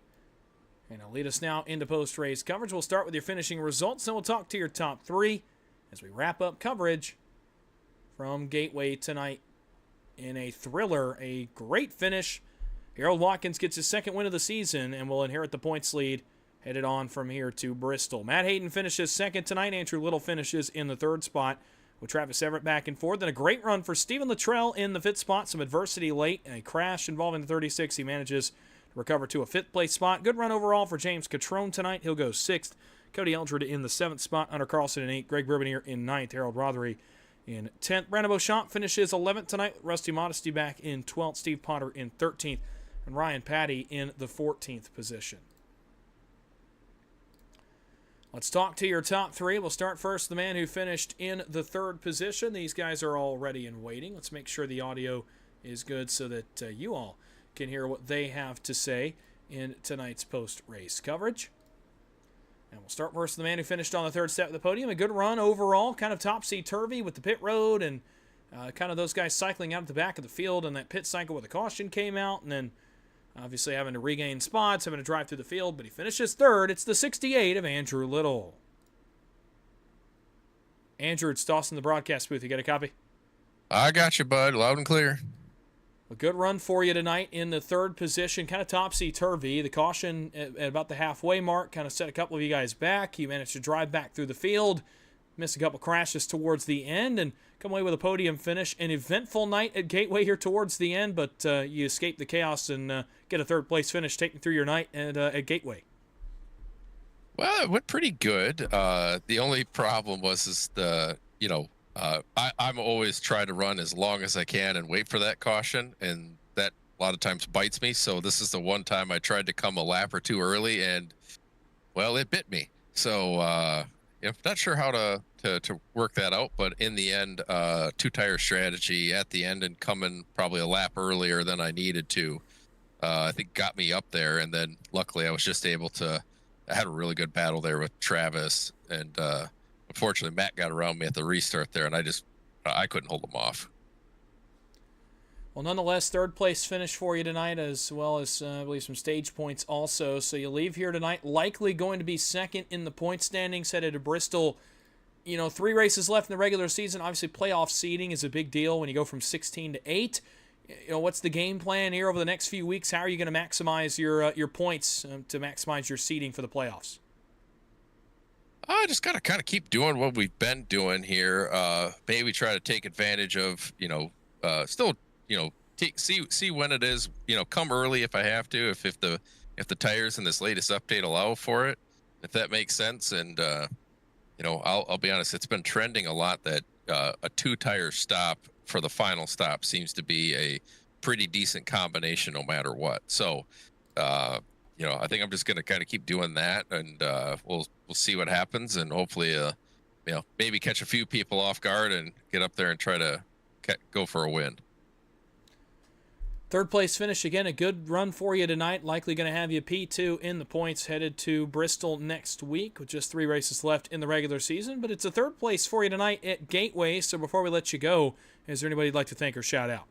And it'll lead us now into post-race coverage. We'll start with your finishing results, then we'll talk to your top three as we wrap up coverage from Gateway tonight in a thriller, a great finish. Harold Watkins gets his second win of the season and will inherit the points lead headed on from here to Bristol. Matt Hayden finishes second tonight. Andrew Little finishes in the third spot with Travis Everett back and forth. Then a great run for Stephen Luttrell in the fifth spot. Some adversity late and a crash involving the 36. He manages to recover to a fifth-place spot. Good run overall for James Catrone tonight. He'll go sixth. Cody Eldred in the seventh spot. Hunter Carlson in eighth. Greg Ribonier in ninth. Harold Rothery in 10th. Brandon Beauchamp finishes 11th tonight. Rusty Modesty back in 12th. Steve Potter in 13th. And Ryan Patty in the 14th position. Let's talk to your top three. We'll start first the man who finished in the third position. These guys are all ready and waiting. Let's make sure the audio is good so that you all can hear what they have to say in tonight's post-race coverage. And we'll start first with the man who finished on the third step of the podium. A good run overall, kind of topsy-turvy with the pit road and kind of those guys cycling out at the back of the field and that pit cycle where the caution came out, and then obviously having to regain spots, having to drive through the field, but he finishes third. It's the 68 of Andrew Little. Andrew, it's Dawson in the broadcast booth. You got a copy? I got you, bud. Loud and clear. A good run for you tonight in the third position, kind of topsy-turvy. The caution at about the halfway mark kind of set a couple of you guys back. You managed to drive back through the field, missed a couple crashes towards the end, and come away with a podium finish. An eventful night at Gateway here towards the end, but you escaped the chaos and get a third-place finish taking through your night at Gateway. Well, it went pretty good. The only problem was I'm always trying to run as long as I can and wait for that caution, and that a lot of times bites me. So this is the one time I tried to come a lap or two early, and, well, it bit me. So I'm not sure how to work that out, but in the end, two-tire strategy at the end and coming probably a lap earlier than I needed to, I think got me up there. And then luckily I was just able to, I had a really good battle there with Travis, and unfortunately Matt got around me at the restart there, and I couldn't hold him off. Well, nonetheless, third place finish for you tonight, as well as I believe some stage points also. So you leave here tonight likely going to be second in the point standings, headed to Bristol. 3 races left in the regular season. Obviously, playoff seeding is a big deal when you go from 16 to 8. What's the game plan here over the next few weeks? How are you going to maximize your points to maximize your seeding for the playoffs? I just got to kind of keep doing what we've been doing here. Maybe try to take advantage of, still, see when it is, come early if I have to, if the tires in this latest update allow for it, if that makes sense. And, I'll be honest, it's been trending a lot that a 2-tire stop for the final stop seems to be a pretty decent combination no matter what. So, I think I'm just going to kind of keep doing that, and we'll see what happens, and hopefully, maybe catch a few people off guard and get up there and try to go for a win. Third place finish, again, a good run for you tonight. Likely going to have you P2 in the points, headed to Bristol next week with just 3 races left in the regular season. But it's a third place for you tonight at Gateway. So before we let you go, is there anybody you'd like to thank or shout out?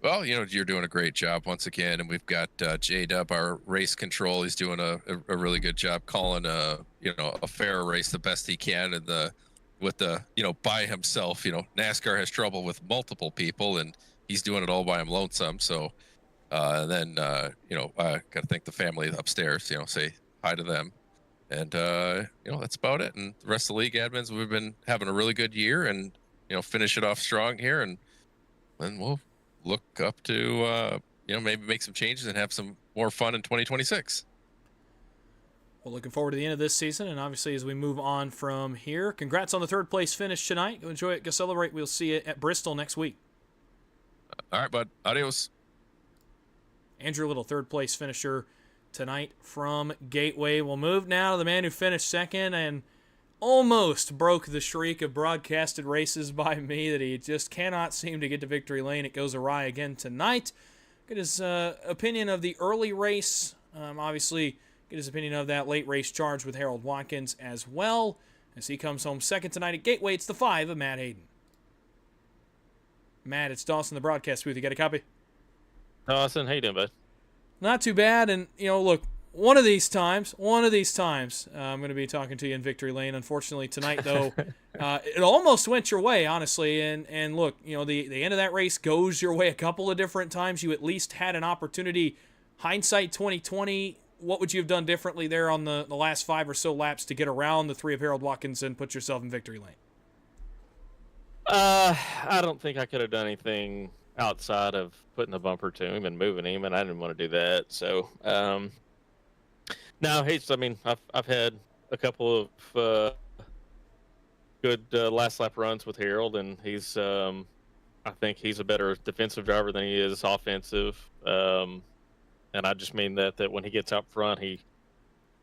Well, you're doing a great job once again, and we've got J-Dub, our race control. He's doing a really good job calling a fair race the best he can, and by himself. NASCAR has trouble with multiple people, and he's doing it all by him lonesome. So then I got to thank the family upstairs. Say hi to them, and that's about it. And the rest of the league admins, we've been having a really good year, and finish it off strong here, and then we'll look up to maybe make some changes and have some more fun in 2026. Well, looking forward to the end of this season, and obviously as we move on from here, congrats on the third place finish tonight. Go enjoy it, go celebrate. We'll see you at Bristol next week. All right, bud. Adios. Andrew Little, third place finisher tonight from Gateway. We'll move now to the man who finished second and almost broke the streak of broadcasted races by me that he just cannot seem to get to victory lane. It goes awry again tonight. Get his opinion of the early race. Obviously, get his opinion of that late race charge with Harold Watkins as well. As he comes home second tonight at Gateway, it's the 5 of Matt Hayden. Matt, it's Dawson, the broadcast booth. You got a copy? Dawson, how you doing, bud? Not too bad. And, look, one of these times, I'm going to be talking to you in victory lane. Unfortunately, tonight, though, it almost went your way, honestly. And look, the end of that race goes your way a couple of different times. You at least had an opportunity. Hindsight 2020, what would you have done differently there on the last 5 or so laps to get around the 3 of Harold Watkins and put yourself in victory lane? I don't think I could have done anything outside of putting the bumper to him and moving him, and I didn't want to do that. So, no, I've had a couple of good last lap runs with Harold, and he's, I think he's a better defensive driver than he is offensive. And I just mean that when he gets out front, he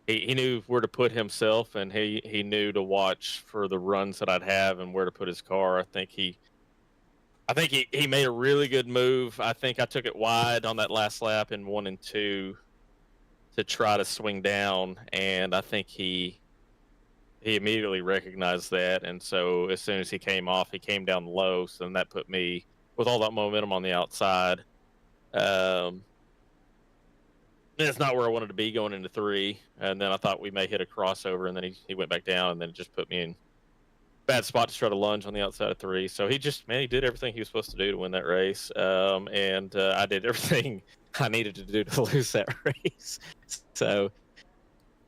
knew where to put himself, and he knew to watch for the runs that I'd have and where to put his car. I think he made a really good move. I think I took it wide on that last lap in 1 and 2 to try to swing down, and I think he immediately recognized that. And so as soon as he came off, he came down low. So then that put me with all that momentum on the outside. It's not where I wanted to be going into 3, and then I thought we may hit a crossover, and then he went back down, and then it just put me in bad spot to try to lunge on the outside of 3. So he did everything he was supposed to do to win that race, and I did everything I needed to do to lose that race. So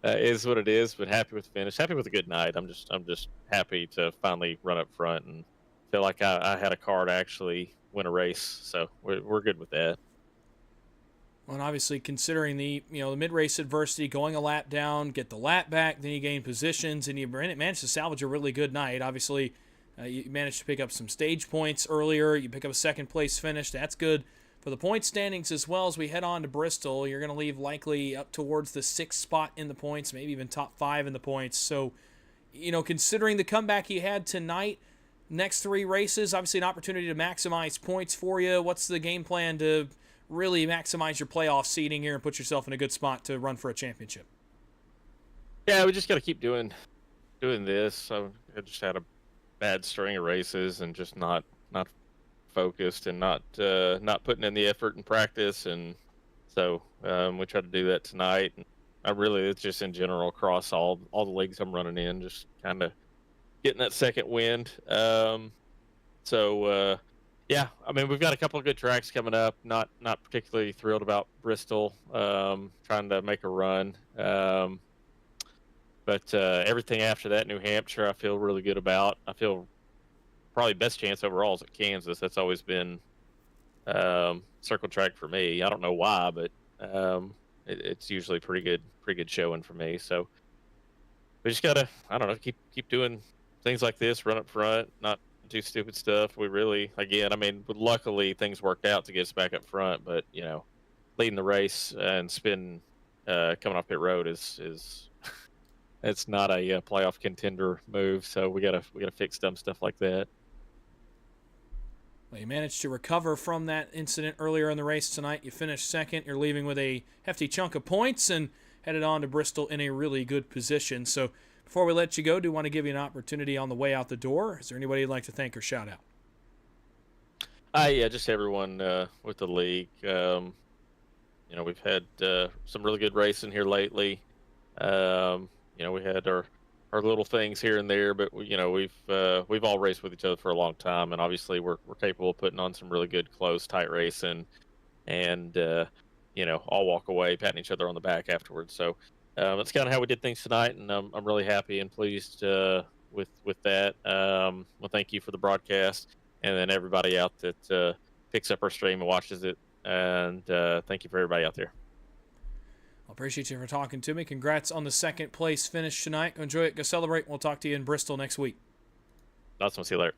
it is what it is, but happy with the finish, happy with a good night. I'm just happy to finally run up front and feel like I had a car to actually win a race. So we're good with that. Well, and obviously, considering the mid-race adversity, going a lap down, get the lap back, then you gain positions, and you managed to salvage a really good night. Obviously, you managed to pick up some stage points earlier. You pick up a second-place finish. That's good for the point standings as well. As we head on to Bristol, you're going to leave likely up towards the 6th spot in the points, maybe even top 5 in the points. So, considering the comeback you had tonight, next 3 races, obviously an opportunity to maximize points for you. What's the game plan to really maximize your playoff seeding here and put yourself in a good spot to run for a championship? Yeah, we just got to keep doing this. I just had a bad string of races and just not focused and not putting in the effort in practice, and so we tried to do that tonight. And it's just in general across all the leagues I'm running in, just kind of getting that second wind. Yeah, we've got a couple of good tracks coming up. Not particularly thrilled about Bristol, trying to make a run. But everything after that, New Hampshire, I feel really good about. I feel probably best chance overall is at Kansas. That's always been circle track for me. I don't know why, but it's usually pretty good showing for me. So we just gotta, keep doing things like this, run up front, not do stupid stuff. We really, luckily things worked out to get us back up front, but leading the race and spin coming off pit road is it's not a playoff contender move. So we gotta fix dumb stuff like that. Well, you managed to recover from that incident earlier in the race tonight. You finished second. You're leaving with a hefty chunk of points and headed on to Bristol in a really good position. So before we let you go, do want to give you an opportunity on the way out the door. Is there anybody you'd like to thank or shout out? Yeah, just everyone with the league. We've had some really good racing here lately. We had our little things here and there, but we've all raced with each other for a long time, and obviously we're capable of putting on some really good, close, tight racing, and all walk away patting each other on the back afterwards. So that's kind of how we did things tonight, and I'm really happy and pleased with that. Well, thank you for the broadcast, and then everybody out that picks up our stream and watches it, and thank you for everybody out there. I appreciate you for talking to me. Congrats on the second place finish tonight. Go enjoy it. Go celebrate. We'll talk to you in Bristol next week. Awesome. See you later.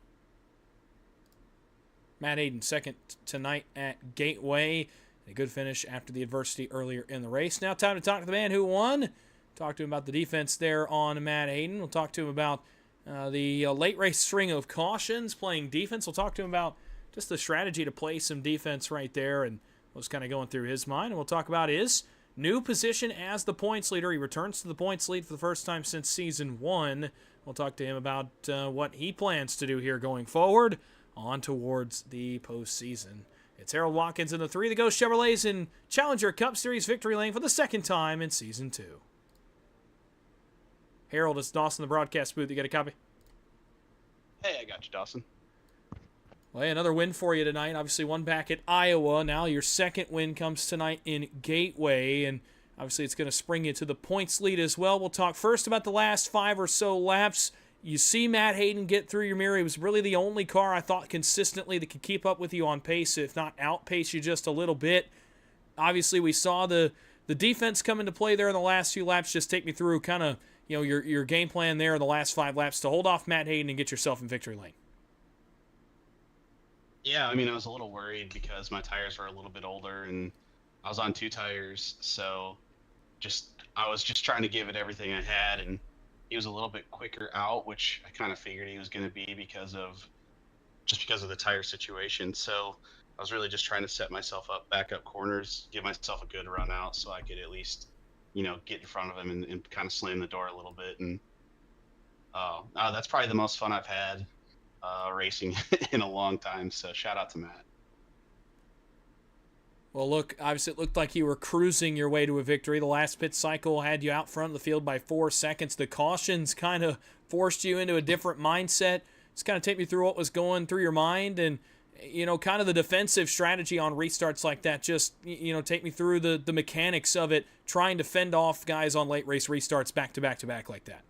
Matt Hayden, second tonight at Gateway. A good finish after the adversity earlier in the race. Now time to talk to the man who won. Talk to him about the defense there on Matt Hayden. We'll talk to him about the late race string of cautions, playing defense. We'll talk to him about just the strategy to play some defense right there and what's kind of going through his mind. And we'll talk about his new position as the points leader. He returns to the points lead for the first time since season 1. We'll talk to him about what he plans to do here going forward. on towards the postseason. It's Harold Watkins in the 3, the Ghost Chevrolets in Challenger Cup Series victory lane for the second time in Season 2. Harold, it's Dawson in the broadcast booth. You got a copy? Hey, I got you, Dawson. Well, hey, another win for you tonight. Obviously, one back at Iowa. Now your second win comes tonight in Gateway, and obviously it's going to spring you to the points lead as well. We'll talk first about the last 5 or so laps. You see Matt Hayden get through your mirror. He was really the only car I thought consistently that could keep up with you on pace, if not outpace you just a little bit. Obviously, we saw the defense come into play there in the last few laps. Just take me through kind of your game plan there in the last 5 laps to hold off Matt Hayden and get yourself in victory lane. Yeah, I mean, I was a little worried because my tires were a little bit older and I was on 2 tires, so I was just trying to give it everything I had, and he was a little bit quicker out, which I kind of figured he was going to be because of the tire situation. So I was really just trying to set myself up, back up corners, give myself a good run out so I could at least, get in front of him and kind of slam the door a little bit. And that's probably the most fun I've had racing in a long time. So shout out to Matt. Well, look, obviously it looked like you were cruising your way to a victory. The last pit cycle had you out front of the field by 4 seconds. The cautions kind of forced you into a different mindset. Just kind of take me through what was going through your mind and, kind of the defensive strategy on restarts like that. Just, take me through the mechanics of it, trying to fend off guys on late race restarts back to back to back like that.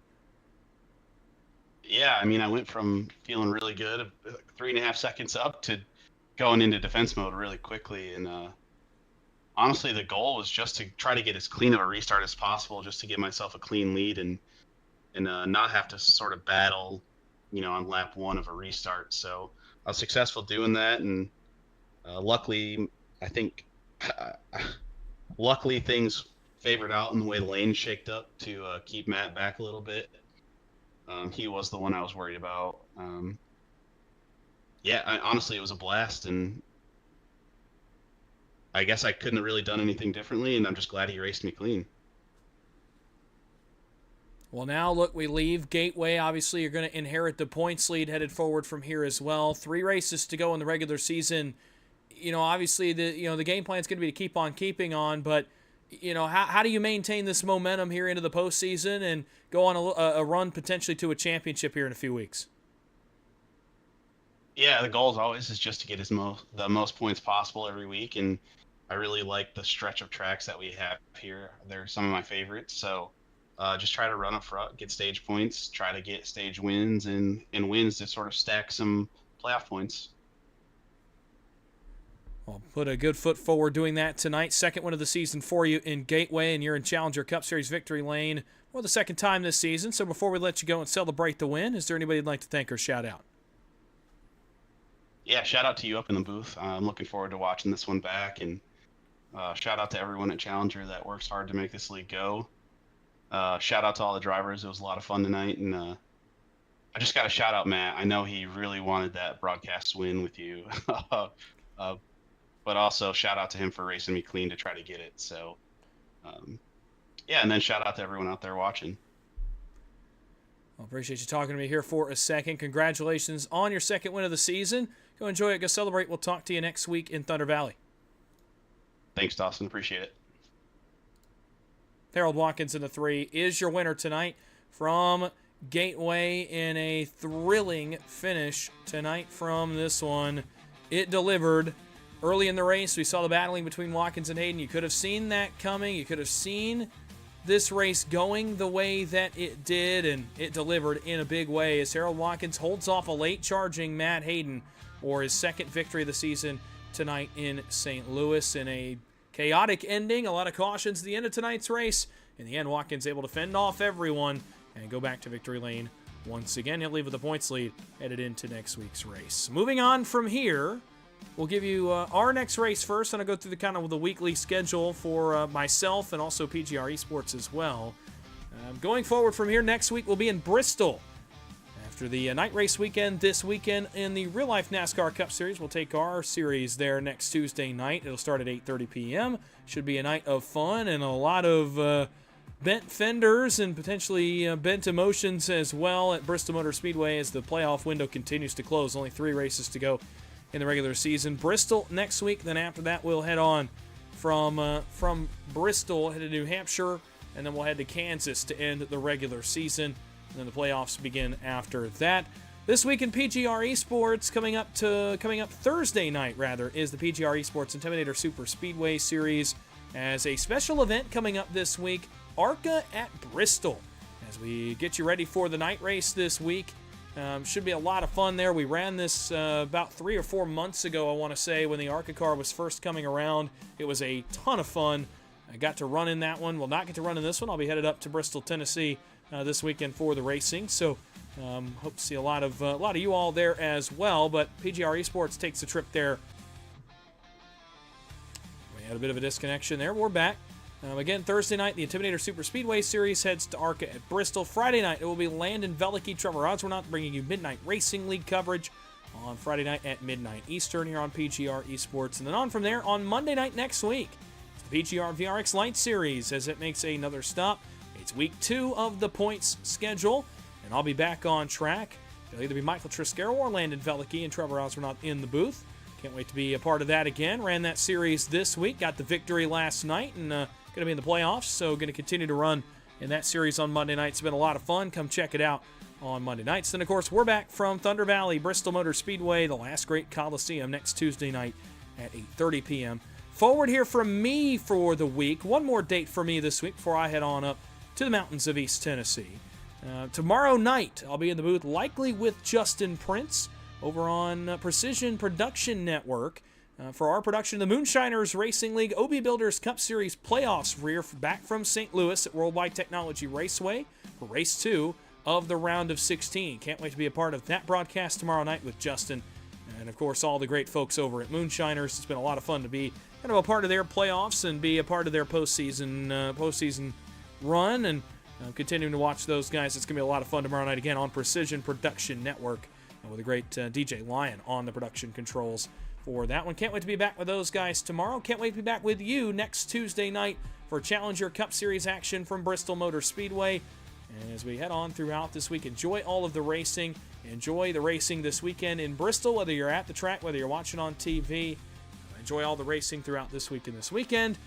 Yeah, I mean, I went from feeling really good, 3.5 seconds up, to going into defense mode really quickly. And honestly, the goal was just to try to get as clean of a restart as possible, just to give myself a clean lead and not have to sort of battle, on lap 1 of a restart. So I was successful doing that, and luckily things favored out in the way the lane shaked up to keep Matt back a little bit. He was the one I was worried about. Honestly, it was a blast, and I guess I couldn't have really done anything differently, and I'm just glad he raced me clean. Well, now, look, we leave Gateway. Obviously, you're going to inherit the points lead headed forward from here as well. 3 races to go in the regular season. Obviously, the game plan is going to be to keep on keeping on, but how do you maintain this momentum here into the postseason and go on a run potentially to a championship here in a few weeks? Yeah, the goal is just to get the most points possible every week, and I really like the stretch of tracks that we have here. They're some of my favorites, so just try to run up front, get stage points, try to get stage wins and wins to sort of stack some playoff points. Well, put a good foot forward doing that tonight. Second win of the season for you in Gateway, and you're in Challenger Cup Series victory lane for the second time this season. So before we let you go and celebrate the win, is there anybody you'd like to thank or shout out? Yeah, shout out to you up in the booth. I'm looking forward to watching this one back, and shout out to everyone at Challenger that works hard to make this league go. Shout out to all the drivers. It was a lot of fun tonight, and I just got to shout out Matt. I know he really wanted that broadcast win with you. But also shout out to him for racing me clean to try to get it. So, and then shout out to everyone out there watching. Well, appreciate you talking to me here for a second. Congratulations on your second win of the season. Go enjoy it. Go celebrate. We'll talk to you next week in Thunder Valley. Thanks, Dawson. Appreciate it. Harold Watkins in the 3 is your winner tonight from Gateway in a thrilling finish tonight from this one. It delivered. Early in the race, we saw the battling between Watkins and Hayden. You could have seen that coming. You could have seen this race going the way that it did, and it delivered in a big way as Harold Watkins holds off a late-charging Matt Hayden for his second victory of the season tonight in St. Louis in a chaotic ending. A lot of cautions at the end of tonight's race. In the end, Watkins able to fend off everyone and go back to victory lane once again. He'll leave with a points lead headed into next week's race. Moving on from here, we'll give you our next race first, and I'll go through the weekly schedule for myself and also PGR eSports as well. Going forward from here, next week we'll be in Bristol. After the night race weekend this weekend in the Real Life NASCAR Cup Series, we'll take our series there next Tuesday night. It'll start at 8:30 p.m. Should be a night of fun and a lot of bent fenders and potentially bent emotions as well at Bristol Motor Speedway as the playoff window continues to close. Only 3 races to go in the regular season. Bristol next week. Then after that, we'll head on from Bristol, head to New Hampshire, and then we'll head to Kansas to end the regular season. And then the playoffs begin after that. This week in PGR eSports, coming up Thursday night, is the PGR eSports Intimidator Super Speedway Series. As a special event coming up this week, ARCA at Bristol. As we get you ready for the night race this week. Should be a lot of fun there. We ran this about 3 or 4 months ago, I want to say, when the ARCA car was first coming around. It was a ton of fun. I got to run in that one. Will not get to run in this one. I'll be headed up to Bristol, Tennessee this weekend for the racing. So hope to see a lot of you all there as well. But PGR eSports takes a trip there. We had a bit of a disconnection there. We're back. Again, Thursday night, the Intimidator Super Speedway Series heads to ARCA at Bristol. Friday night, it will be Landon Veliky, Trevor Osborne bringing you Midnight Racing League coverage on Friday night at midnight Eastern here on PGR eSports. And then on from there, on Monday night next week, it's the PGR VRX Light Series as it makes another stop. It's week 2 of the points schedule, and I'll be back on track. It'll either be Michael Triscaro or Landon Veliky and Trevor Osborne in the booth. Can't wait to be a part of that again. Ran that series this week, got the victory last night, and going to be in the playoffs, so going to continue to run in that series on Monday nights. It's been a lot of fun. Come check it out on Monday nights. Then, of course, we're back from Thunder Valley, Bristol Motor Speedway, the last great Coliseum, next Tuesday night at 8:30 p.m. Forward here from me for the week. One more date for me this week before I head on up to the mountains of East Tennessee. Tomorrow night, I'll be in the booth, likely with Justin Prince, over on Precision Production Network. For our production of the Moonshiners Racing League OB Builders Cup Series playoffs, rear back from St. Louis at World Wide Technology Raceway for race 2 of the round of 16. Can't wait to be a part of that broadcast tomorrow night with Justin and, of course, all the great folks over at Moonshiners. It's been a lot of fun to be kind of a part of their playoffs and be a part of their postseason run, and continuing to watch those guys. It's going to be a lot of fun tomorrow night again on Precision Production Network with a great DJ Lyon on the production controls for that one. Can't wait to be back with those guys tomorrow. Can't wait to be back with you next Tuesday night for Challenger Cup Series action from Bristol Motor Speedway. And as we head on throughout this week, enjoy all of the racing. Enjoy the racing this weekend in Bristol, whether you're at the track, whether you're watching on TV. Enjoy all the racing throughout this week and this weekend.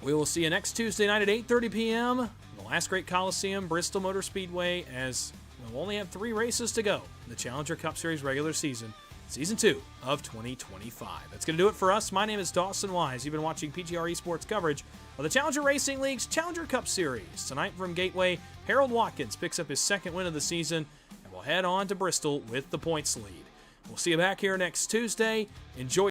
We will see you next Tuesday night at 8:30 p.m. The last great Coliseum, Bristol Motor Speedway, as we'll only have 3 races to go in the Challenger Cup Series regular season. Season 2 of 2025. That's going to do it for us. My name is Dawson Wise. You've been watching PGR eSports coverage of the Challenger Racing League's Challenger Cup Series. Tonight from Gateway, Harold Watkins picks up his 2nd win of the season, and we'll head on to Bristol with the points lead. We'll see you back here next Tuesday. Enjoy